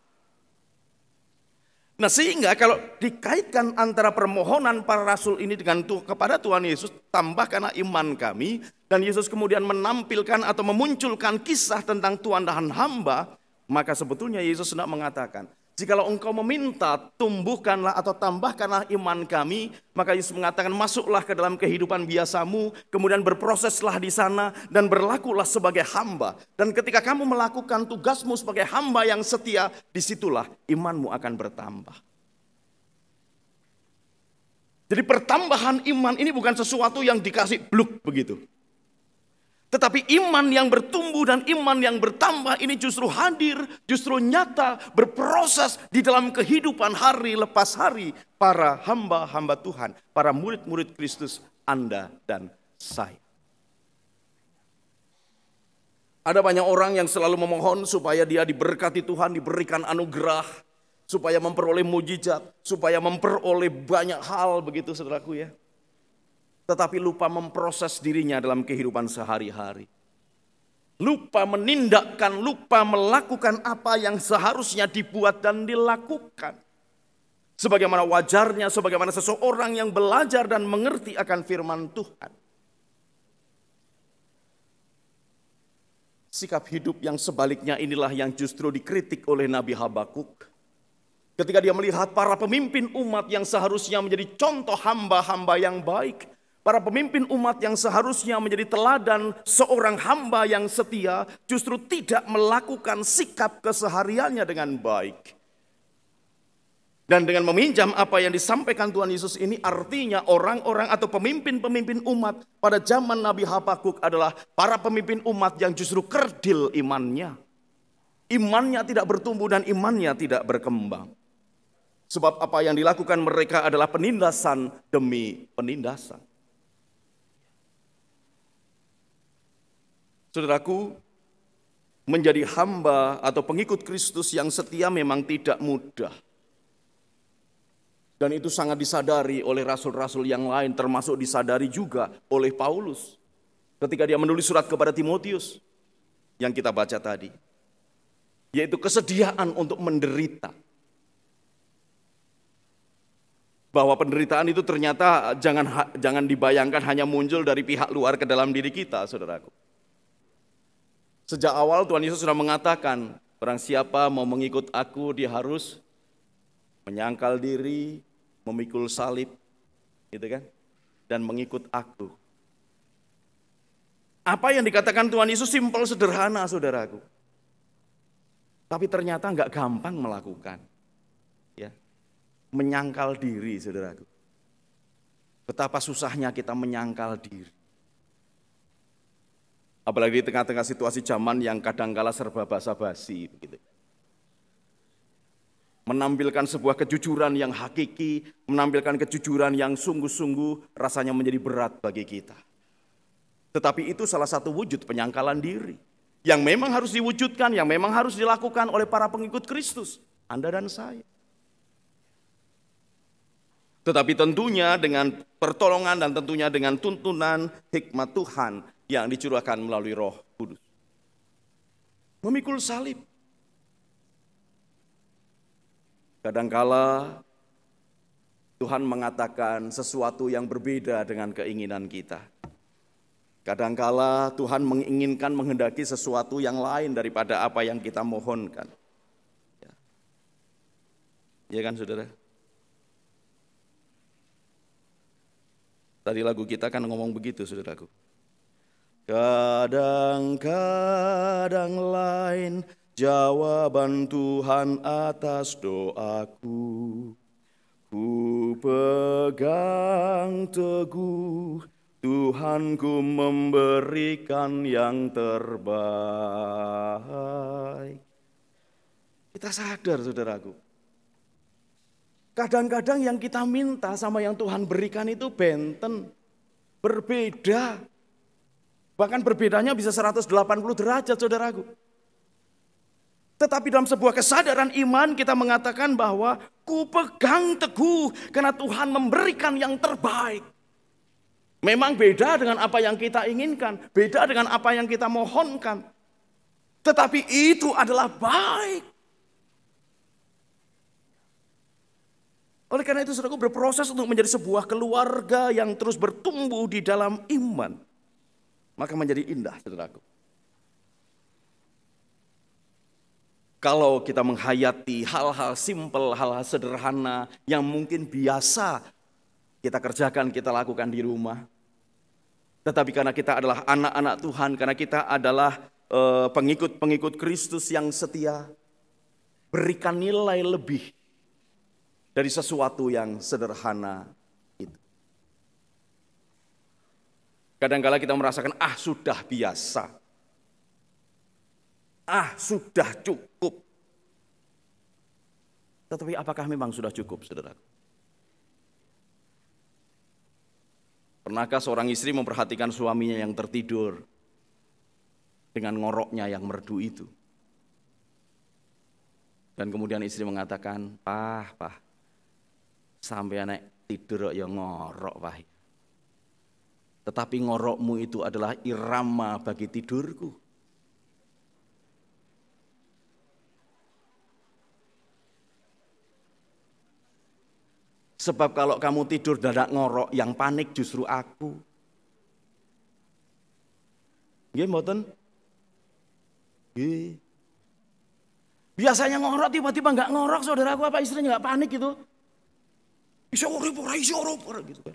Nah, sehingga kalau dikaitkan antara permohonan para rasul ini dengan kepada Tuhan Yesus, tambahkanlah iman kami, dan Yesus kemudian menampilkan atau memunculkan kisah tentang Tuhan dan hamba, maka sebetulnya Yesus sedang mengatakan, jikalau engkau meminta, tumbuhkanlah atau tambahkanlah iman kami, maka Yesus mengatakan masuklah ke dalam kehidupan biasamu, kemudian berproseslah di sana dan berlakulah sebagai hamba. Dan ketika kamu melakukan tugasmu sebagai hamba yang setia, disitulah imanmu akan bertambah. Jadi pertambahan iman ini bukan sesuatu yang dikasih bluk begitu. Tetapi iman yang bertumbuh dan iman yang bertambah ini justru hadir, justru nyata, berproses di dalam kehidupan hari lepas hari para hamba-hamba Tuhan, para murid-murid Kristus, Anda dan saya. Ada banyak orang yang selalu memohon supaya dia diberkati Tuhan, diberikan anugerah, supaya memperoleh mujizat, supaya memperoleh banyak hal begitu saudaraku ya. Tetapi lupa memproses dirinya dalam kehidupan sehari-hari. Lupa menindakkan, lupa melakukan apa yang seharusnya dibuat dan dilakukan. Sebagaimana wajarnya, sebagaimana seseorang yang belajar dan mengerti akan firman Tuhan. Sikap hidup yang sebaliknya inilah yang justru dikritik oleh Nabi Habakuk. Ketika dia melihat para pemimpin umat yang seharusnya menjadi contoh hamba-hamba yang baik. Para pemimpin umat yang seharusnya menjadi teladan seorang hamba yang setia justru tidak melakukan sikap kesehariannya dengan baik. Dan dengan meminjam apa yang disampaikan Tuhan Yesus ini artinya orang-orang atau pemimpin-pemimpin umat pada zaman Nabi Habakuk adalah para pemimpin umat yang justru kerdil imannya. Imannya tidak bertumbuh dan imannya tidak berkembang. Sebab apa yang dilakukan mereka adalah penindasan demi penindasan. Saudaraku, menjadi hamba atau pengikut Kristus yang setia memang tidak mudah. Dan itu sangat disadari oleh rasul-rasul yang lain, termasuk disadari juga oleh Paulus. Ketika dia menulis surat kepada Timotius, yang kita baca tadi. Yaitu kesediaan untuk menderita. Bahwa penderitaan itu ternyata jangan dibayangkan hanya muncul dari pihak luar ke dalam diri kita, saudaraku. Sejak awal Tuhan Yesus sudah mengatakan, barang siapa mau mengikut aku, dia harus menyangkal diri, memikul salib, gitu kan? Dan mengikut aku. Apa yang dikatakan Tuhan Yesus simpel sederhana, saudaraku. Tapi ternyata enggak gampang melakukan. Ya. Menyangkal diri, saudaraku. Betapa susahnya kita menyangkal diri. Apalagi di tengah-tengah situasi zaman yang kadangkala serba basa-basi begitu. Menampilkan sebuah kejujuran yang hakiki, menampilkan kejujuran yang sungguh-sungguh rasanya menjadi berat bagi kita. Tetapi itu salah satu wujud penyangkalan diri. Yang memang harus diwujudkan, yang memang harus dilakukan oleh para pengikut Kristus. Anda dan saya. Tetapi tentunya dengan pertolongan dan tentunya dengan tuntunan hikmat Tuhan yang dicurahkan melalui Roh Kudus. Memikul salib. Kadangkala Tuhan mengatakan sesuatu yang berbeda dengan keinginan kita. Kadangkala Tuhan menginginkan, menghendaki sesuatu yang lain daripada apa yang kita mohonkan. Ya kan saudara? Tadi lagu kita kan ngomong begitu saudaraku. Kadang-kadang lain jawaban Tuhan atas doaku. Ku pegang teguh, Tuhanku memberikan yang terbaik. Kita sadar saudaraku. Kadang-kadang yang kita minta sama yang Tuhan berikan itu benten, berbeda. Bahkan berbedanya bisa 180 derajat saudaraku. Tetapi dalam sebuah kesadaran iman kita mengatakan bahwa ku pegang teguh karena Tuhan memberikan yang terbaik. Memang beda dengan apa yang kita inginkan, beda dengan apa yang kita mohonkan. Tetapi itu adalah baik. Oleh karena itu saudaraku berproses untuk menjadi sebuah keluarga yang terus bertumbuh di dalam iman. Maka menjadi indah saudaraku. Kalau kita menghayati hal-hal simpel, hal-hal sederhana yang mungkin biasa kita kerjakan, kita lakukan di rumah. Tetapi karena kita adalah anak-anak Tuhan, karena kita adalah pengikut-pengikut Kristus yang setia, berikan nilai lebih dari sesuatu yang sederhana itu. Kadang-kala kita merasakan, sudah biasa. Sudah cukup. Tetapi apakah memang sudah cukup, saudara? Pernahkah seorang istri memperhatikan suaminya yang tertidur dengan ngoroknya yang merdu itu? Dan kemudian istri mengatakan, Pah, sampai anak tidur ya ngorok, Pah. Tetapi ngorokmu itu adalah irama bagi tidurku. Sebab kalau kamu tidur dadak ngorok, yang panik justru aku. Nggih mboten? Nggih. Biasanya ngorok tiba-tiba enggak ngorok, saudaraku, apa istrinya enggak panik gitu? Iso urip ora gitu kan.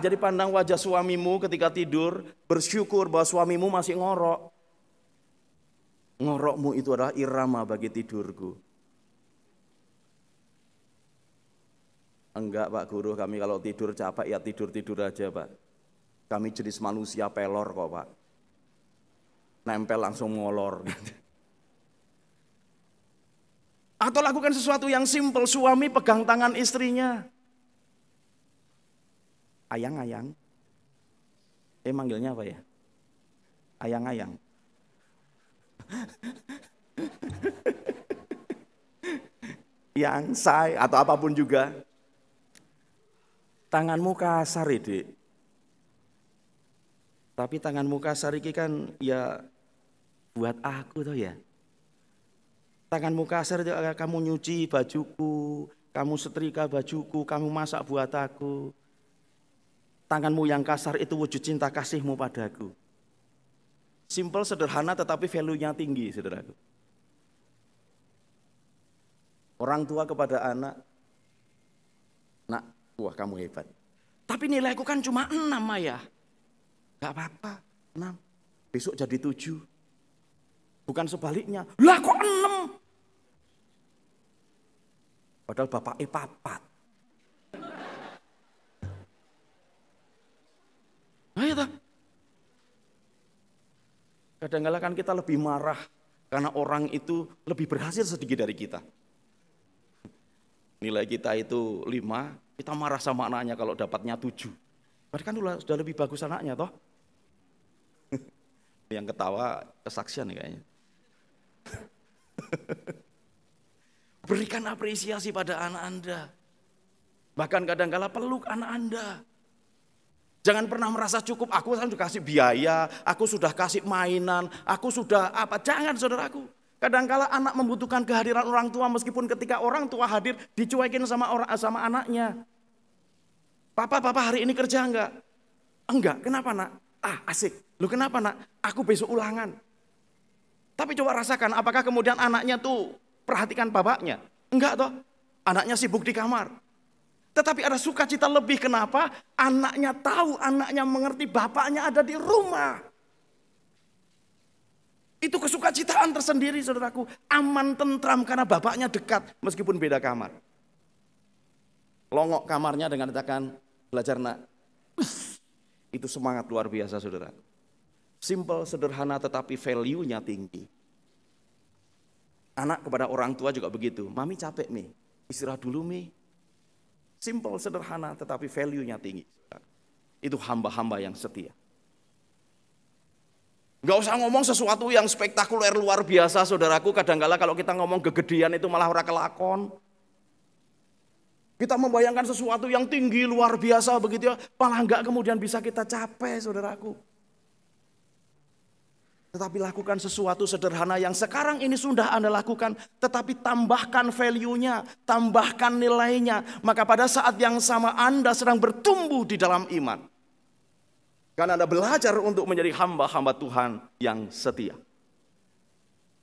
Jadi pandang wajah suamimu ketika tidur, bersyukur bahwa suamimu masih ngorok. Ngorokmu itu adalah irama bagi tidurku. Enggak Pak Guru, kami kalau tidur capek ya tidur-tidur aja Pak. Kami jenis manusia pelor kok Pak. Nempel langsung ngolor. Atau lakukan sesuatu yang simpel, suami pegang tangan istrinya. Ayang-ayang. Manggilnya apa ya? Ayang-ayang. Yang say atau apapun juga. Tanganmu kasar Dik. Tapi tanganmu kasar ini kan ya buat aku toh ya. Tanganmu kasar itu kamu nyuci bajuku, kamu setrika bajuku, kamu masak buat aku. Tanganmu yang kasar itu wujud cinta kasihmu padaku. Simple, sederhana tetapi value-nya tinggi, saudaraku. Orang tua kepada anak, nak, wah kamu hebat. Tapi nilaiku kan cuma 6 ayah. Gak apa-apa, 6. Besok jadi 7. Bukan sebaliknya. Lah kok 6? Padahal bapaknya 4. Ayo tak. Kadang-kadang kan kita lebih marah karena orang itu lebih berhasil sedikit dari kita. Nilai kita itu 5, kita marah sama anaknya kalau dapatnya 7. Berarti kan sudah lebih bagus anaknya toh. Yang ketawa kesaksian nih kayaknya. Berikan apresiasi pada anak Anda. Bahkan kadang-kala peluk anak Anda. Jangan pernah merasa cukup, aku sudah kasih biaya, aku sudah kasih mainan, aku sudah apa. Jangan saudaraku. Kadangkala anak membutuhkan kehadiran orang tua meskipun ketika orang tua hadir dicuekin sama anaknya. Papa hari ini kerja enggak? Enggak, kenapa nak? Asik. Lu kenapa nak? Aku besok ulangan. Tapi coba rasakan apakah kemudian anaknya tuh perhatikan bapaknya? Enggak toh. Anaknya sibuk di kamar. Tetapi ada sukacita lebih, kenapa? Anaknya tahu, anaknya mengerti bapaknya ada di rumah. Itu kesukacitaan tersendiri saudaraku. Aman, tentram karena bapaknya dekat meskipun beda kamar. Longok kamarnya dengan katakan, belajar nak. Itu semangat luar biasa saudaraku. Simple, sederhana tetapi value-nya tinggi. Anak kepada orang tua juga begitu. Mami capek nih, istirahat dulu mi. Simple, sederhana tetapi value-nya tinggi. Itu hamba-hamba yang setia. Gak usah ngomong sesuatu yang spektakuler luar biasa saudaraku. Kadang-kala kalau kita ngomong kegedean itu malah ora kelakon. Kita membayangkan sesuatu yang tinggi luar biasa begitu ya, malah enggak kemudian bisa kita capai saudaraku. Tetapi lakukan sesuatu sederhana yang sekarang ini sudah Anda lakukan, tetapi tambahkan value-nya, tambahkan nilainya. Maka pada saat yang sama Anda sedang bertumbuh di dalam iman. Karena Anda belajar untuk menjadi hamba-hamba Tuhan yang setia.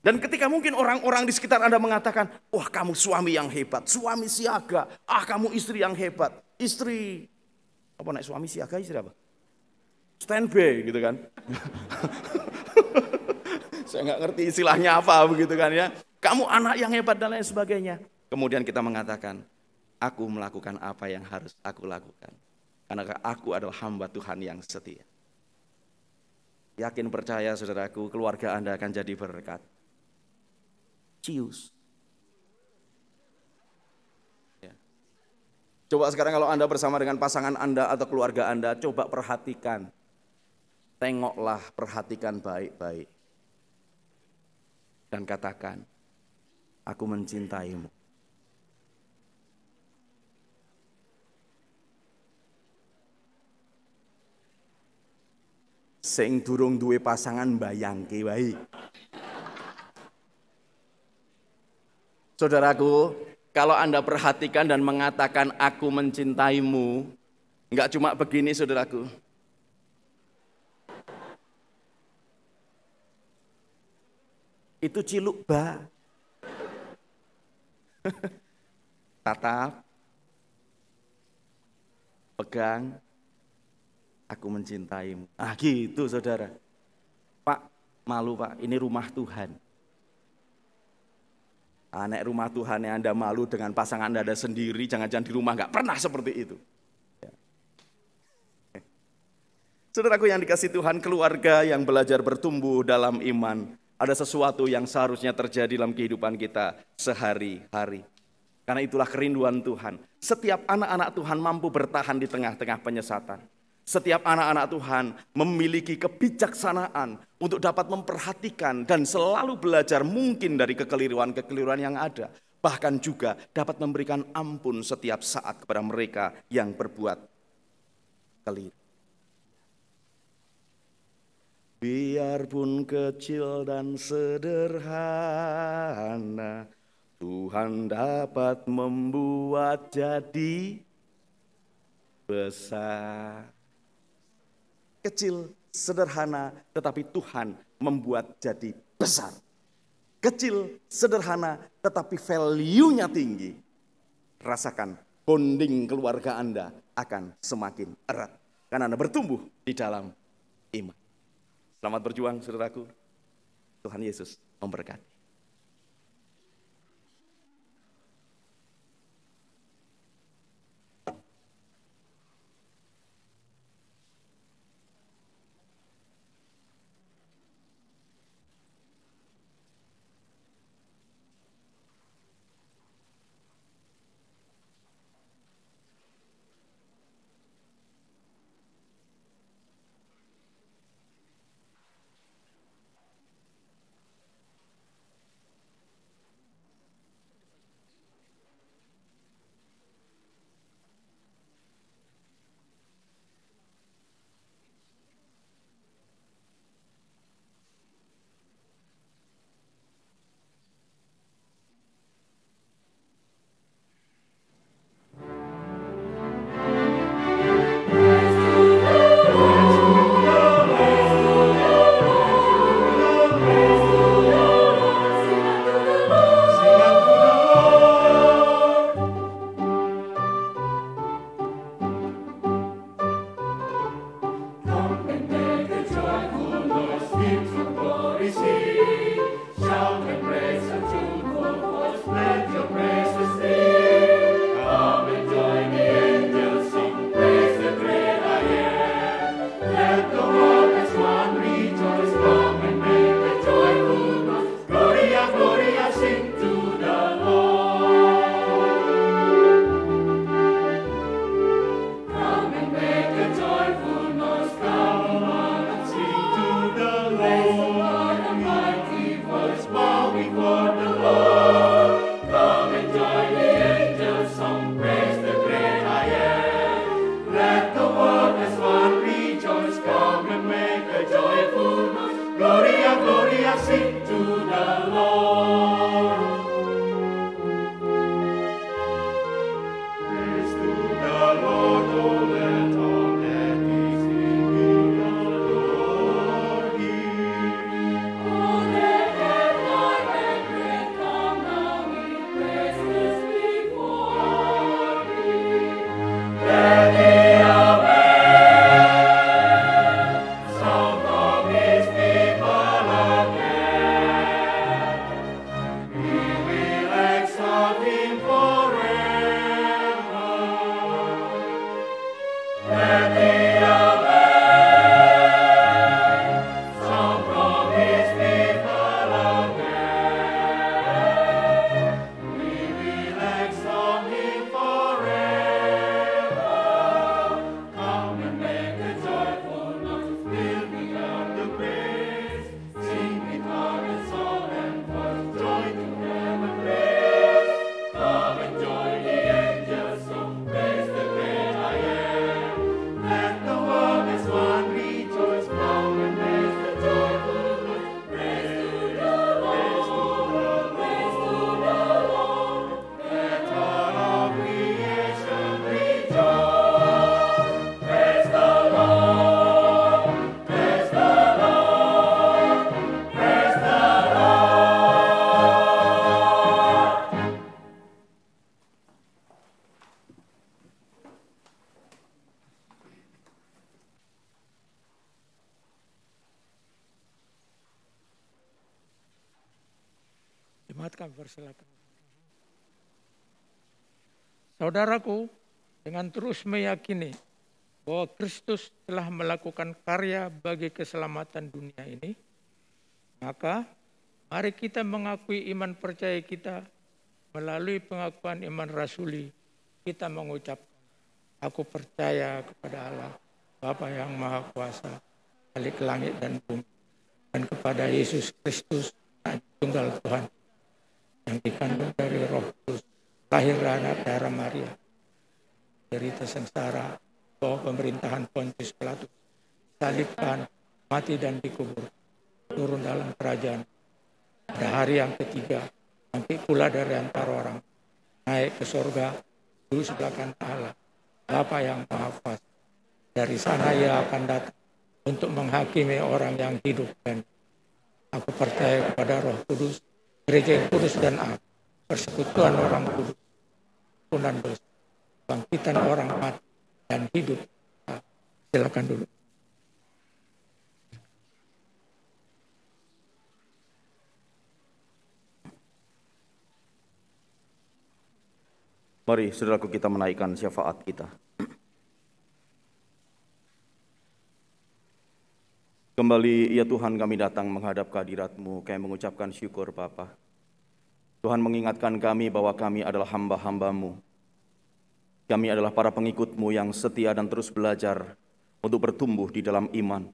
Dan ketika mungkin orang-orang di sekitar Anda mengatakan, wah kamu suami yang hebat, suami siaga, kamu istri yang hebat. Istri, apa naik suami siaga, istri apa? Standby gitu kan. Saya nggak ngerti istilahnya apa begitu kan ya. Kamu anak yang hebat dan lain sebagainya. Kemudian kita mengatakan, aku melakukan apa yang harus aku lakukan. Karena aku adalah hamba Tuhan yang setia. Yakin percaya saudaraku, keluarga Anda akan jadi berkat. Cius. Ya. Coba sekarang kalau Anda bersama dengan pasangan Anda atau keluarga Anda, coba perhatikan. Tengoklah, perhatikan baik-baik. Dan katakan, aku mencintaimu. Sing durung duwe pasangan bayangke wae. Saudaraku, kalau Anda perhatikan dan mengatakan aku mencintaimu, enggak cuma begini saudaraku. Itu ciluk ba. Tatap, pegang, aku mencintaimu. Gitu saudara. Pak, malu Pak, ini rumah Tuhan. Nek rumah Tuhan yang Anda malu dengan pasangan Anda sendiri, jangan-jangan di rumah nggak pernah seperti itu. Ya. Saudaraku yang dikasih Tuhan, keluarga yang belajar bertumbuh dalam iman, ada sesuatu yang seharusnya terjadi dalam kehidupan kita sehari-hari. Karena itulah kerinduan Tuhan. Setiap anak-anak Tuhan mampu bertahan di tengah-tengah penyesatan. Setiap anak-anak Tuhan memiliki kebijaksanaan untuk dapat memperhatikan dan selalu belajar mungkin dari kekeliruan-kekeliruan yang ada. Bahkan juga dapat memberikan ampun setiap saat kepada mereka yang berbuat keliru. Biarpun kecil dan sederhana, Tuhan dapat membuat jadi besar. Kecil, sederhana, tetapi Tuhan membuat jadi besar. Kecil, sederhana, tetapi value-nya tinggi. Rasakan bonding keluarga Anda akan semakin erat. Karena Anda bertumbuh di dalam iman. Selamat berjuang, saudaraku. Tuhan Yesus memberkati. Jemaat kami persilakan. Saudaraku, dengan terus meyakini bahwa Kristus telah melakukan karya bagi keselamatan dunia ini, maka mari kita mengakui iman percaya kita melalui pengakuan iman rasuli. Kita mengucapkan, aku percaya kepada Allah, Bapa yang Maha Kuasa, Khalik langit dan bumi, dan kepada Yesus Kristus, Anak Tunggal Tuhan, yang dikandung dari Roh Kudus, lahir anak darah Maria, derita sengsara, bawah pemerintahan Pontius Pilatus, salibkan, mati dan dikubur, turun dalam kerajaan. Pada hari yang ketiga, bangkit pula dari antara orang, naik ke surga, duduk sebelah kanan Allah, Bapa yang Maha Kuasa. Dari sana ia akan datang untuk menghakimi orang yang hidup dan aku percaya kepada Roh Kudus, gereja yang kudus dan am, persekutuan orang kudus, ampunan dosa, bangkitan orang mati dan hidup. Silakan dulu. Mari saudaraku kita menaikkan syafaat kita. Kembali ya Tuhan kami datang menghadap kehadirat-Mu, kami mengucapkan syukur Bapa. Tuhan mengingatkan kami bahwa kami adalah hamba-hamba-Mu. Kami adalah para pengikut-Mu yang setia dan terus belajar untuk bertumbuh di dalam iman.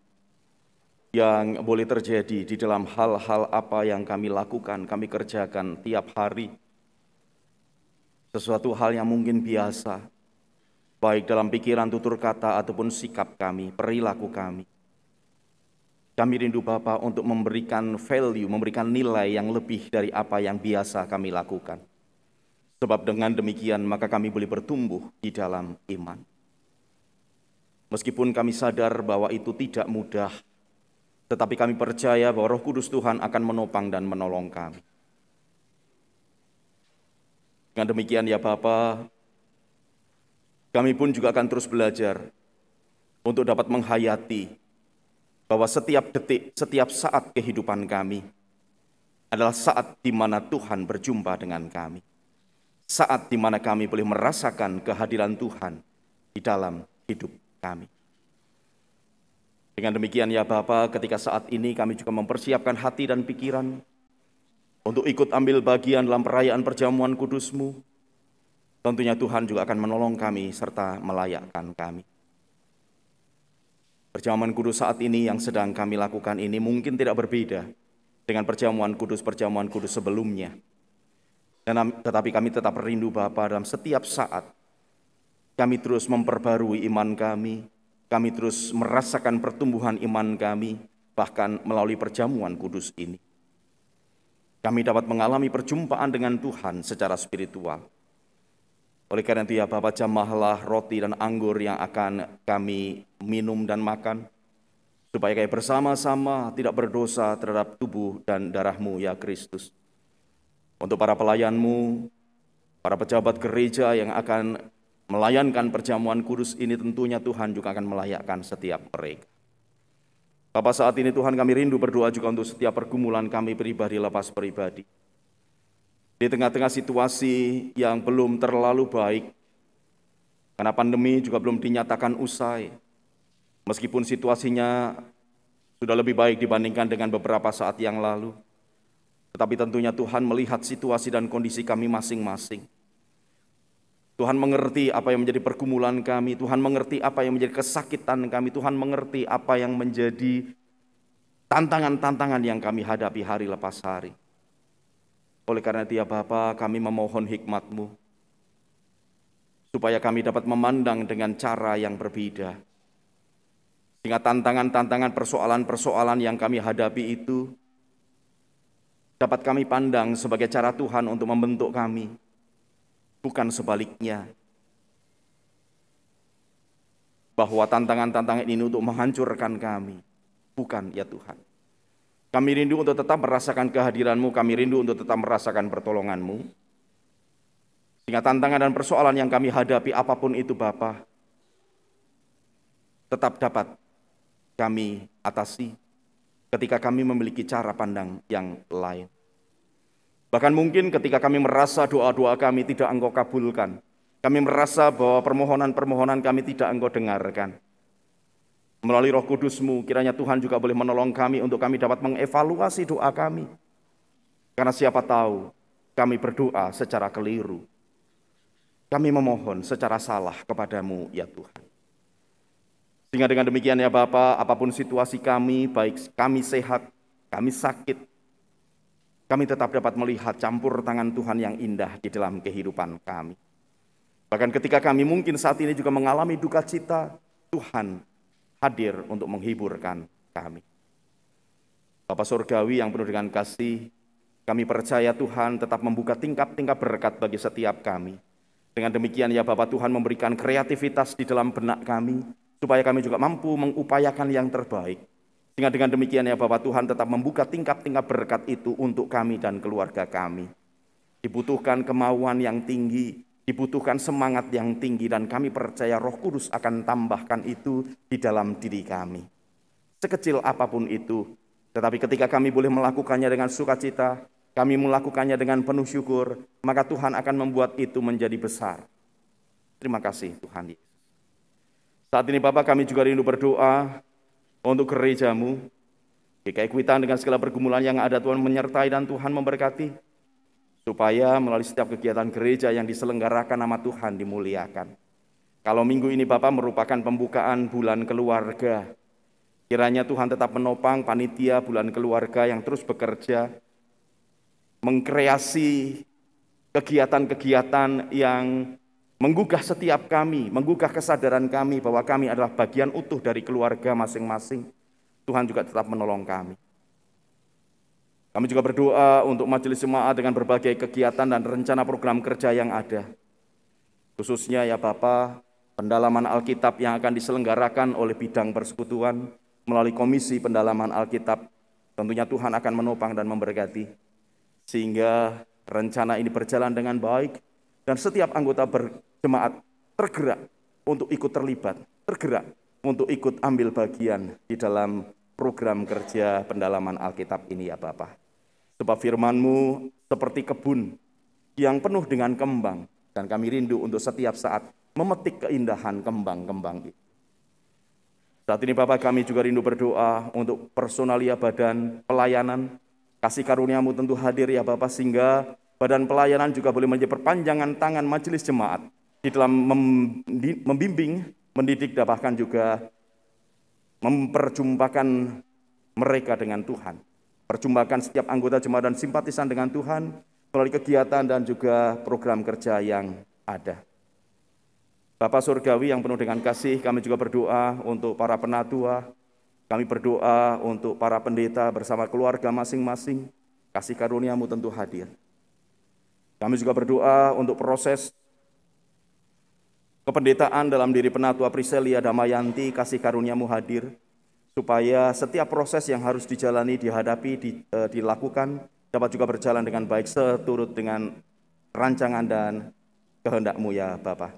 Yang boleh terjadi di dalam hal-hal apa yang kami lakukan, kami kerjakan tiap hari. Sesuatu hal yang mungkin biasa, baik dalam pikiran, tutur kata, ataupun sikap kami, perilaku kami. Kami rindu Bapa untuk memberikan value, memberikan nilai yang lebih dari apa yang biasa kami lakukan. Sebab dengan demikian maka kami boleh bertumbuh di dalam iman. Meskipun kami sadar bahwa itu tidak mudah, tetapi kami percaya bahwa Roh Kudus Tuhan akan menopang dan menolong kami. Dengan demikian ya Bapa, kami pun juga akan terus belajar untuk dapat menghayati bahwa setiap detik, setiap saat kehidupan kami adalah saat di mana Tuhan berjumpa dengan kami. Saat di mana kami boleh merasakan kehadiran Tuhan di dalam hidup kami. Dengan demikian ya Bapa, ketika saat ini kami juga mempersiapkan hati dan pikiran untuk ikut ambil bagian dalam perayaan perjamuan kudus-Mu. Tentunya Tuhan juga akan menolong kami serta melayakkan kami. Perjamuan kudus saat ini yang sedang kami lakukan ini mungkin tidak berbeda dengan perjamuan kudus sebelumnya. Tetapi kami tetap rindu Bapa dalam setiap saat. Kami terus memperbarui iman kami terus merasakan pertumbuhan iman kami, bahkan melalui perjamuan kudus ini. Kami dapat mengalami perjumpaan dengan Tuhan secara spiritual. Oleh karena itu ya Bapa, jamahlah roti dan anggur yang akan kami minum dan makan, supaya kami bersama-sama tidak berdosa terhadap tubuh dan darah-Mu ya Kristus. Untuk para pelayan-Mu, para pejabat gereja yang akan melayankan perjamuan kudus ini, tentunya Tuhan juga akan melayakkan setiap mereka. Bapa, saat ini Tuhan kami rindu berdoa juga untuk setiap pergumulan kami pribadi lepas pribadi. Di tengah-tengah situasi yang belum terlalu baik, karena pandemi juga belum dinyatakan usai, meskipun situasinya sudah lebih baik dibandingkan dengan beberapa saat yang lalu, tetapi tentunya Tuhan melihat situasi dan kondisi kami masing-masing. Tuhan mengerti apa yang menjadi pergumulan kami, Tuhan mengerti apa yang menjadi kesakitan kami, Tuhan mengerti apa yang menjadi tantangan-tantangan yang kami hadapi hari lepas hari. Oleh karena itu ya Bapa, kami memohon hikmat-Mu, supaya kami dapat memandang dengan cara yang berbeda. Sehingga tantangan-tantangan, persoalan-persoalan yang kami hadapi itu dapat kami pandang sebagai cara Tuhan untuk membentuk kami, bukan sebaliknya. Bahwa tantangan-tantangan ini untuk menghancurkan kami, bukan ya Tuhan. Kami rindu untuk tetap merasakan kehadiran-Mu, kami rindu untuk tetap merasakan pertolongan-Mu. Sehingga tantangan dan persoalan yang kami hadapi apapun itu Bapa, tetap dapat kami atasi ketika kami memiliki cara pandang yang lain. Bahkan mungkin ketika kami merasa doa-doa kami tidak Engkau kabulkan, kami merasa bahwa permohonan-permohonan kami tidak Engkau dengarkan. Melalui Roh Kudus-Mu, kiranya Tuhan juga boleh menolong kami untuk kami dapat mengevaluasi doa kami. Karena siapa tahu kami berdoa secara keliru. Kami memohon secara salah kepadamu ya Tuhan. Sehingga dengan demikian ya Bapa, apapun situasi kami, baik kami sehat, kami sakit, kami tetap dapat melihat campur tangan Tuhan yang indah di dalam kehidupan kami. Bahkan ketika kami mungkin saat ini juga mengalami duka cita, Tuhan hadir untuk menghiburkan kami. Bapa Surgawi yang penuh dengan kasih, kami percaya Tuhan tetap membuka tingkap-tingkap berkat bagi setiap kami. Dengan demikian ya Bapa, Tuhan memberikan kreativitas di dalam benak kami, supaya kami juga mampu mengupayakan yang terbaik. Sehingga dengan demikian ya Bapa, Tuhan tetap membuka tingkap-tingkap berkat itu untuk kami dan keluarga kami. Dibutuhkan kemauan yang tinggi, dibutuhkan semangat yang tinggi, dan kami percaya Roh Kudus akan tambahkan itu di dalam diri kami. Sekecil apapun itu, tetapi ketika kami boleh melakukannya dengan sukacita, kami melakukannya dengan penuh syukur, maka Tuhan akan membuat itu menjadi besar. Terima kasih Tuhan Yesus. Saat ini Bapak, kami juga rindu berdoa untuk gereja-Mu. GKI Kuitang dengan segala pergumulan yang ada, Tuhan menyertai dan Tuhan memberkati, supaya melalui setiap kegiatan gereja yang diselenggarakan nama Tuhan dimuliakan. Kalau minggu ini Bapak merupakan pembukaan bulan keluarga, kiranya Tuhan tetap menopang panitia bulan keluarga yang terus bekerja, mengkreasi kegiatan-kegiatan yang menggugah setiap kami, menggugah kesadaran kami bahwa kami adalah bagian utuh dari keluarga masing-masing. Tuhan juga tetap menolong kami. Kami juga berdoa untuk majelis jemaat dengan berbagai kegiatan dan rencana program kerja yang ada. Khususnya ya Bapa, pendalaman Alkitab yang akan diselenggarakan oleh bidang persekutuan melalui komisi pendalaman Alkitab. Tentunya Tuhan akan menopang dan memberkati, sehingga rencana ini berjalan dengan baik dan setiap anggota berjemaat tergerak untuk ikut terlibat, tergerak untuk ikut ambil bagian di dalam program kerja pendalaman Alkitab ini ya Bapa. Sebab firman-Mu seperti kebun yang penuh dengan kembang, dan kami rindu untuk setiap saat memetik keindahan kembang-kembang itu. Saat ini Bapak, kami juga rindu berdoa untuk personalia badan pelayanan. Kasih karunia-Mu tentu hadir ya Bapak, sehingga badan pelayanan juga boleh menjadi perpanjangan tangan majelis jemaat di dalam membimbing, mendidik, dan bahkan juga memperjumpakan mereka dengan Tuhan. Perjumpakan setiap anggota jemaat dan simpatisan dengan Tuhan melalui kegiatan dan juga program kerja yang ada. Bapak Surgawi yang penuh dengan kasih, kami juga berdoa untuk para penatua, kami berdoa untuk para pendeta bersama keluarga masing-masing. Kasih karunia-Mu tentu hadir. Kami juga berdoa untuk proses kependetaan dalam diri penatua Priselia Damayanti, kasih karunia-Mu hadir, supaya setiap proses yang harus dijalani, dihadapi, dilakukan, dapat juga berjalan dengan baik seturut dengan rancangan dan kehendak-Mu ya Bapa.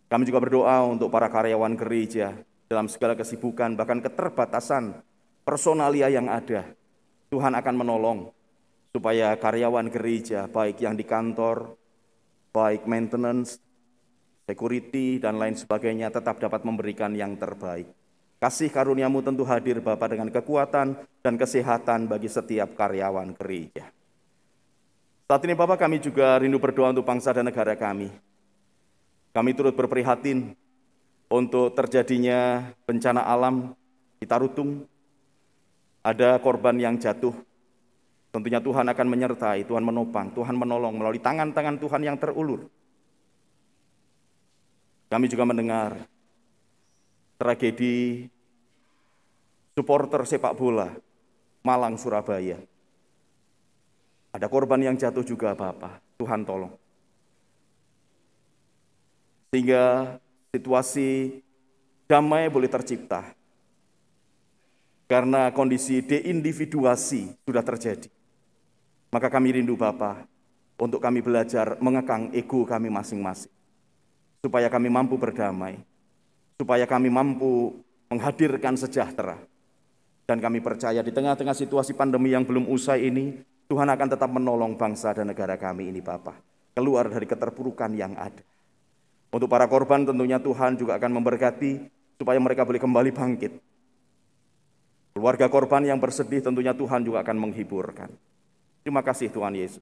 Kami juga berdoa untuk para karyawan gereja dalam segala kesibukan, bahkan keterbatasan personalia yang ada. Tuhan akan menolong supaya karyawan gereja, baik yang di kantor, baik maintenance, security, dan lain sebagainya, tetap dapat memberikan yang terbaik. Kasih karunia-Mu tentu hadir Bapa dengan kekuatan dan kesehatan bagi setiap karyawan gereja. Saat ini Bapak, kami juga rindu berdoa untuk bangsa dan negara kami. Kami turut berprihatin untuk terjadinya bencana alam di Tarutung. Ada korban yang jatuh. Tentunya Tuhan akan menyertai, Tuhan menopang, Tuhan menolong melalui tangan-tangan Tuhan yang terulur. Kami juga mendengar tragedi supporter sepak bola Malang Surabaya. Ada korban yang jatuh juga Bapak, Tuhan tolong. Sehingga situasi damai boleh tercipta. Karena kondisi deindividuasi sudah terjadi. Maka kami rindu Bapa untuk kami belajar mengekang ego kami masing-masing. Supaya kami mampu berdamai. Supaya kami mampu menghadirkan sejahtera. Dan kami percaya di tengah-tengah situasi pandemi yang belum usai ini, Tuhan akan tetap menolong bangsa dan negara kami ini Bapa, keluar dari keterpurukan yang ada. Untuk para korban tentunya Tuhan juga akan memberkati supaya mereka boleh kembali bangkit. Keluarga korban yang bersedih tentunya Tuhan juga akan menghiburkan. Terima kasih Tuhan Yesus.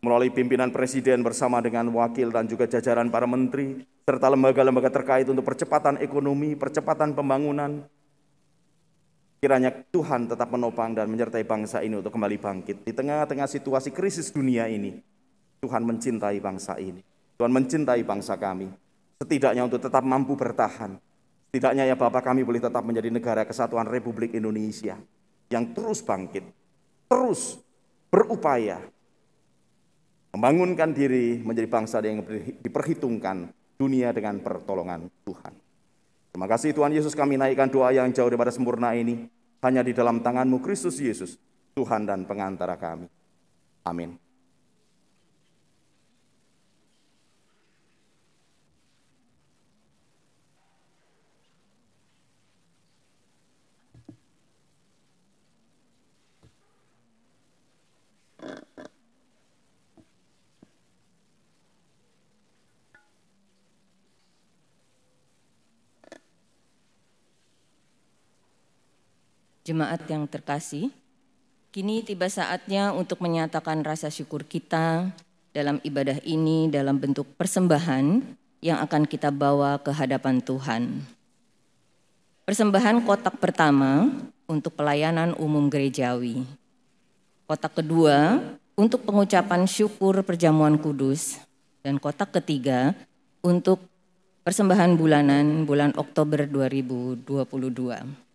Melalui pimpinan Presiden bersama dengan wakil dan juga jajaran para menteri, serta lembaga-lembaga terkait untuk percepatan ekonomi, percepatan pembangunan, kiranya Tuhan tetap menopang dan menyertai bangsa ini untuk kembali bangkit. Di tengah-tengah situasi krisis dunia ini, Tuhan mencintai bangsa ini. Tuhan mencintai bangsa kami. Setidaknya untuk tetap mampu bertahan. Setidaknya ya Bapak, kami boleh tetap menjadi negara kesatuan Republik Indonesia yang terus bangkit, terus berupaya membangunkan diri menjadi bangsa yang diperhitungkan dunia dengan pertolongan Tuhan. Terima kasih Tuhan Yesus, kami naikkan doa yang jauh daripada sempurna ini hanya di dalam tangan-Mu Kristus Yesus, Tuhan dan pengantara kami. Amin. Jemaat yang terkasih, kini tiba saatnya untuk menyatakan rasa syukur kita dalam ibadah ini dalam bentuk persembahan yang akan kita bawa ke hadapan Tuhan. Persembahan kotak pertama untuk pelayanan umum gerejawi. Kotak kedua untuk pengucapan syukur perjamuan kudus. Dan kotak ketiga untuk persembahan bulanan bulan Oktober 2022.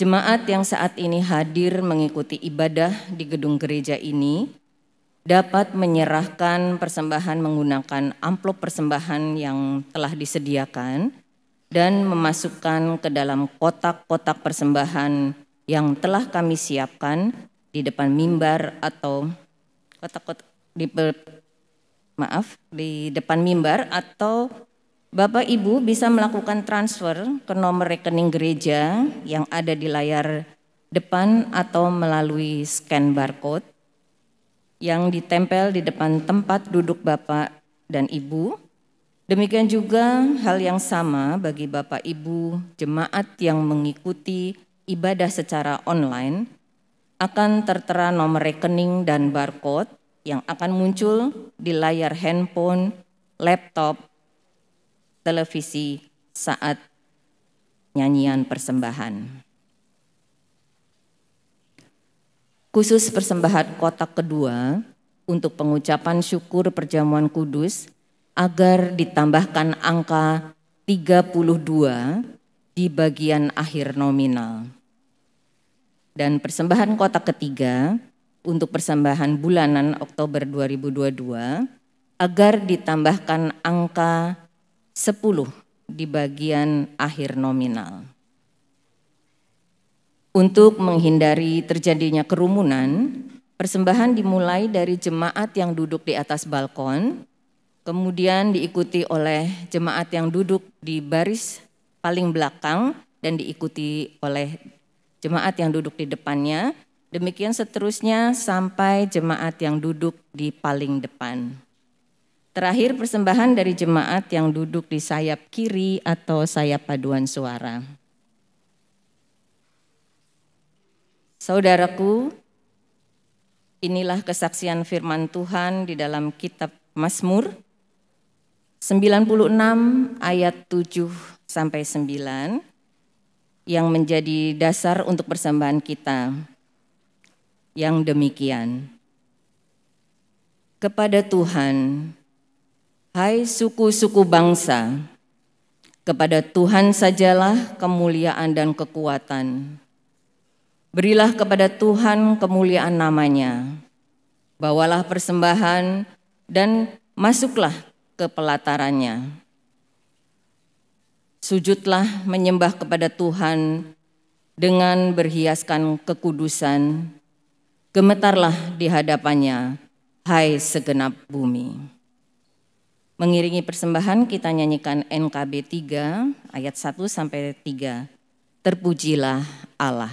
Jemaat yang saat ini hadir mengikuti ibadah di gedung gereja ini dapat menyerahkan persembahan menggunakan amplop persembahan yang telah disediakan dan memasukkan ke dalam kotak-kotak persembahan yang telah kami siapkan di depan mimbar atau kotak-kotak di depan mimbar, atau Bapak Ibu bisa melakukan transfer ke nomor rekening gereja yang ada di layar depan atau melalui scan barcode yang ditempel di depan tempat duduk Bapak dan Ibu. Demikian juga hal yang sama bagi Bapak Ibu jemaat yang mengikuti ibadah secara online, akan tertera nomor rekening dan barcode yang akan muncul di layar handphone, laptop, televisi saat nyanyian persembahan. Khusus persembahan kotak kedua untuk pengucapan syukur perjamuan kudus agar ditambahkan angka 32 di bagian akhir nominal. Dan persembahan kotak ketiga untuk persembahan bulanan Oktober 2022 agar ditambahkan angka 10 di bagian akhir nominal. Untuk menghindari terjadinya kerumunan, persembahan dimulai dari jemaat yang duduk di atas balkon, kemudian diikuti oleh jemaat yang duduk di baris paling belakang dan diikuti oleh jemaat yang duduk di depannya, demikian seterusnya sampai jemaat yang duduk di paling depan. Terakhir persembahan dari jemaat yang duduk di sayap kiri atau sayap paduan suara. Saudaraku, inilah kesaksian firman Tuhan di dalam kitab Mazmur 96 ayat 7 sampai 9 yang menjadi dasar untuk persembahan kita. Yang demikian. Kepada Tuhan, hai suku-suku bangsa, kepada Tuhan sajalah kemuliaan dan kekuatan. Berilah kepada Tuhan kemuliaan namanya. Bawalah persembahan dan masuklah ke pelatarannya. Sujudlah menyembah kepada Tuhan dengan berhiaskan kekudusan. Gemetarlah di hadapannya, hai segenap bumi. Mengiringi persembahan kita nyanyikan NKB 3 ayat 1 sampai 3. Terpujilah Allah.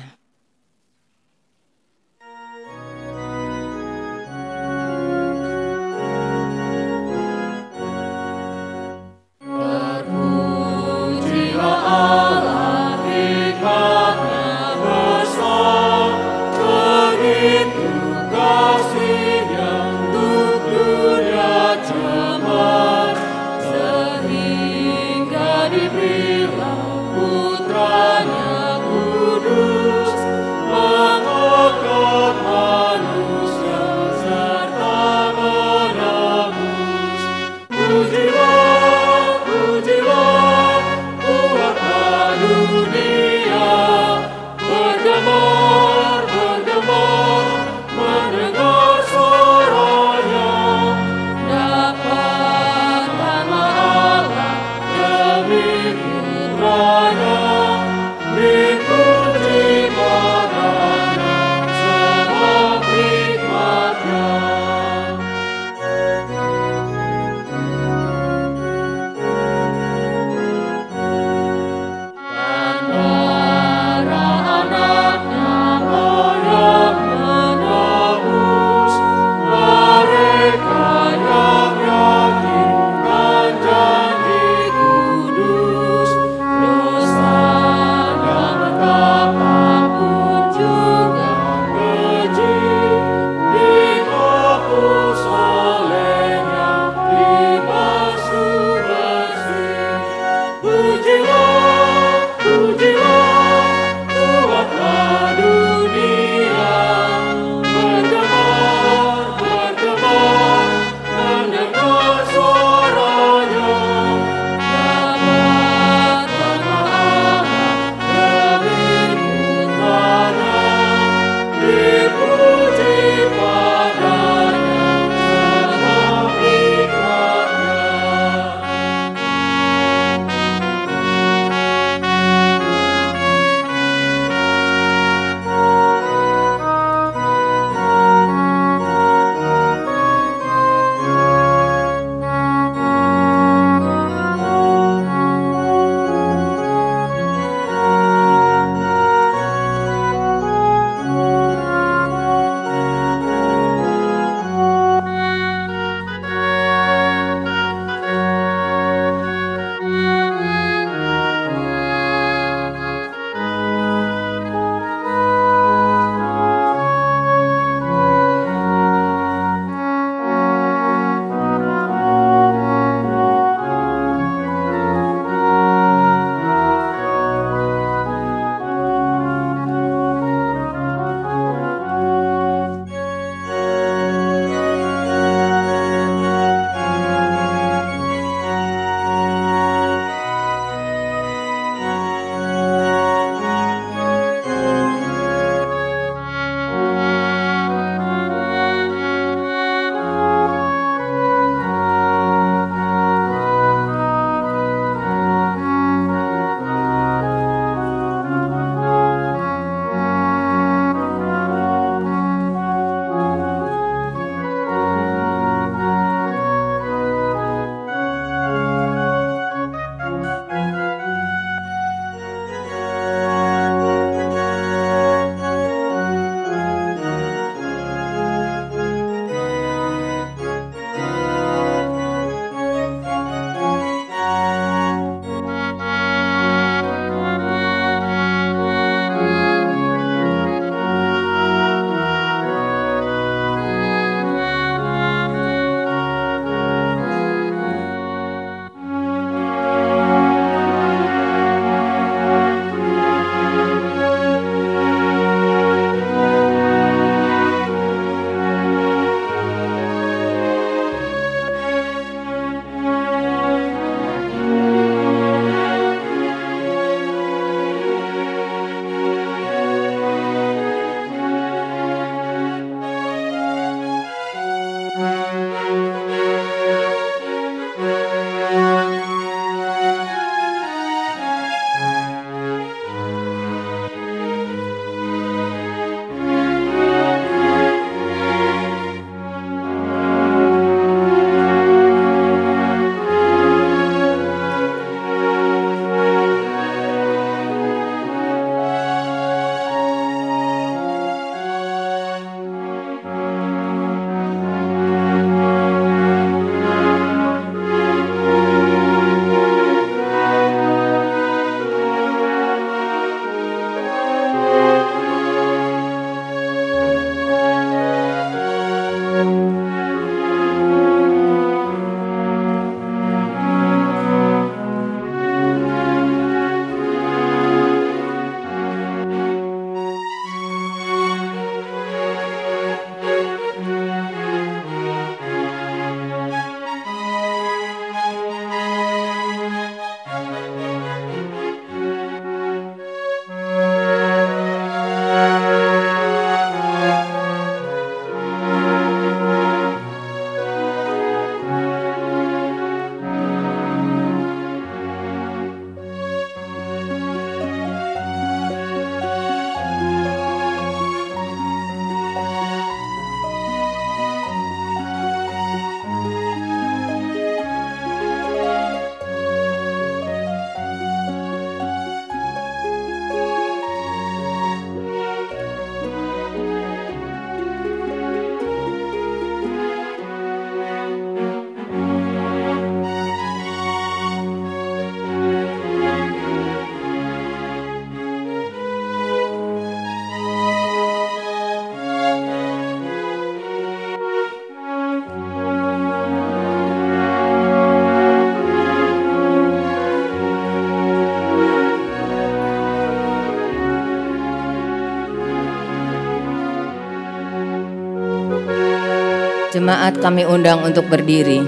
Jemaat kami undang untuk berdiri.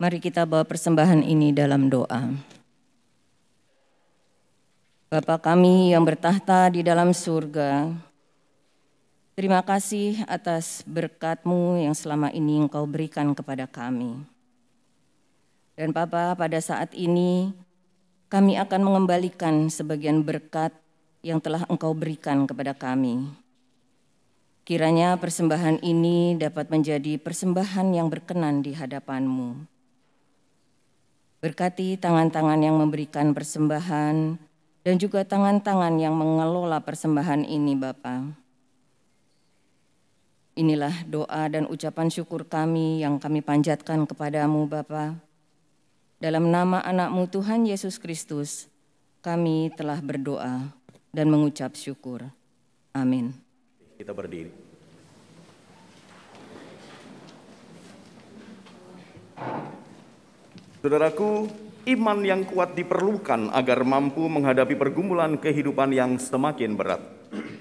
Mari kita bawa persembahan ini dalam doa. Bapa kami yang bertahta di dalam surga, terima kasih atas berkat-Mu yang selama ini Engkau berikan kepada kami. Dan Bapa, pada saat ini kami akan mengembalikan sebagian berkat yang telah Engkau berikan kepada kami. Kiranya persembahan ini dapat menjadi persembahan yang berkenan di hadapan-Mu. Berkati tangan-tangan yang memberikan persembahan dan juga tangan-tangan yang mengelola persembahan ini, Bapa. Inilah doa dan ucapan syukur kami yang kami panjatkan kepadamu, Bapa. Dalam nama anak-Mu Tuhan Yesus Kristus, kami telah berdoa dan mengucap syukur. Amin. Kita berdiri. Saudaraku, iman yang kuat diperlukan agar mampu menghadapi pergumulan kehidupan yang semakin berat.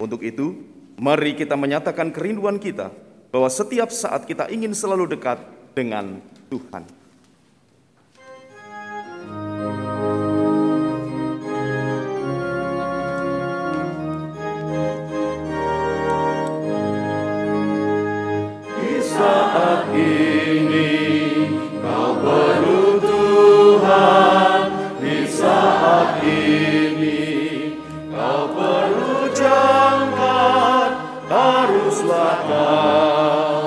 Untuk itu, mari kita menyatakan kerinduan kita bahwa setiap saat kita ingin selalu dekat dengan Tuhan. Di saat ini Kau perlu Tuhan, di saat ini Kau perlu jangkat, haruslah Kau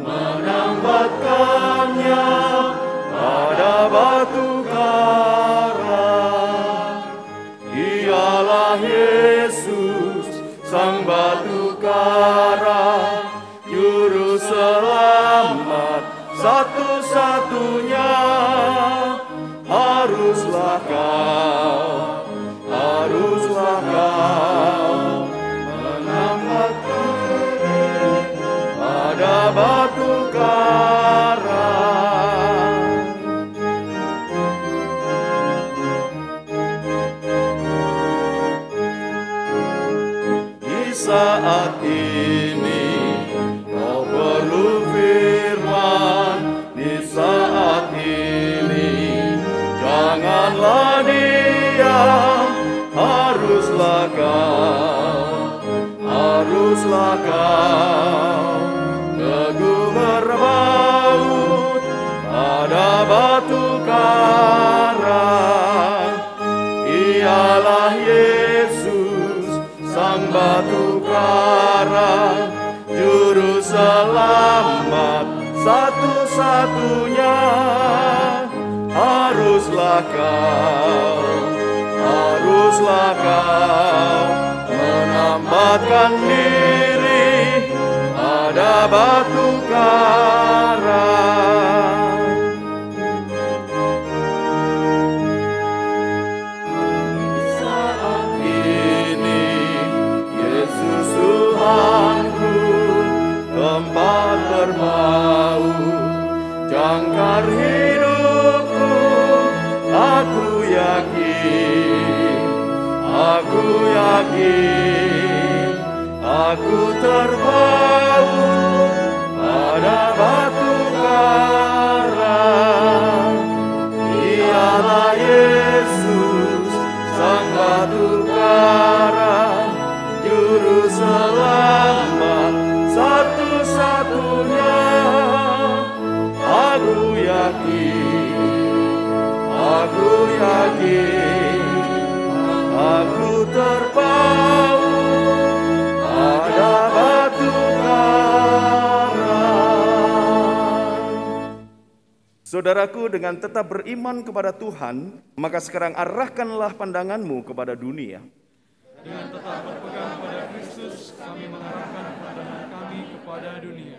menambatkannya pada batu karang. Dialah Yesus, Sang Batu Karang, Juru Selamat satu-satunya. Haruslah Kau menambatkan pada batu karang. Di saat ini Kau perlu firman, di saat ini janganlah diam. Haruslah Kau teguh berbaut pada batu karang. Ialah Yesus, Sang Batu Karang, Juru Selamat satu-satunya. Haruslah Kau menambatkan diri pada batu karang. Saat ini Yesus Tuhanku, tempat berbaut jangkar hidupku. Aku yakin, aku terbaut pada batu karang. Ialah Yesus, satu-satunya. Aku yakin, aku terpaut pada batu karang. Saudaraku, dengan tetap beriman kepada Tuhan, maka sekarang arahkanlah pandanganmu kepada dunia. Dengan tetap berpegang pada Kristus, kami mengarahkan pandangan kami kepada dunia.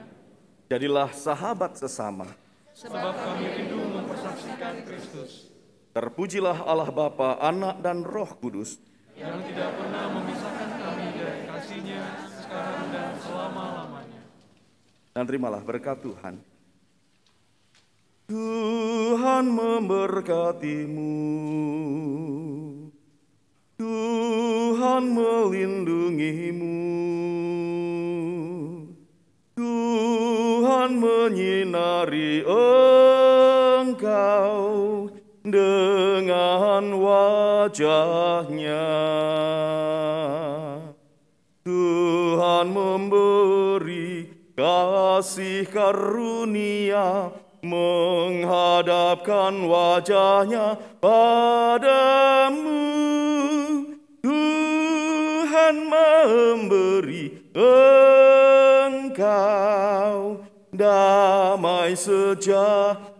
Jadilah sahabat sesama. Sebab kami rindu mempersaksikan Kristus. Terpujilah Allah Bapa, Anak, dan Roh Kudus, yang tidak pernah memisahkan kami dari kasih-Nya sekarang dan selama-lamanya. Dan terimalah berkat Tuhan. Tuhan memberkatimu. Tuhan melindungimu. Tuhan menyinari engkau dengan wajah-Nya. Tuhan memberi kasih karunia, menghadapkan wajah-Nya padamu. Tuhan memberi engkau damai sejahtera.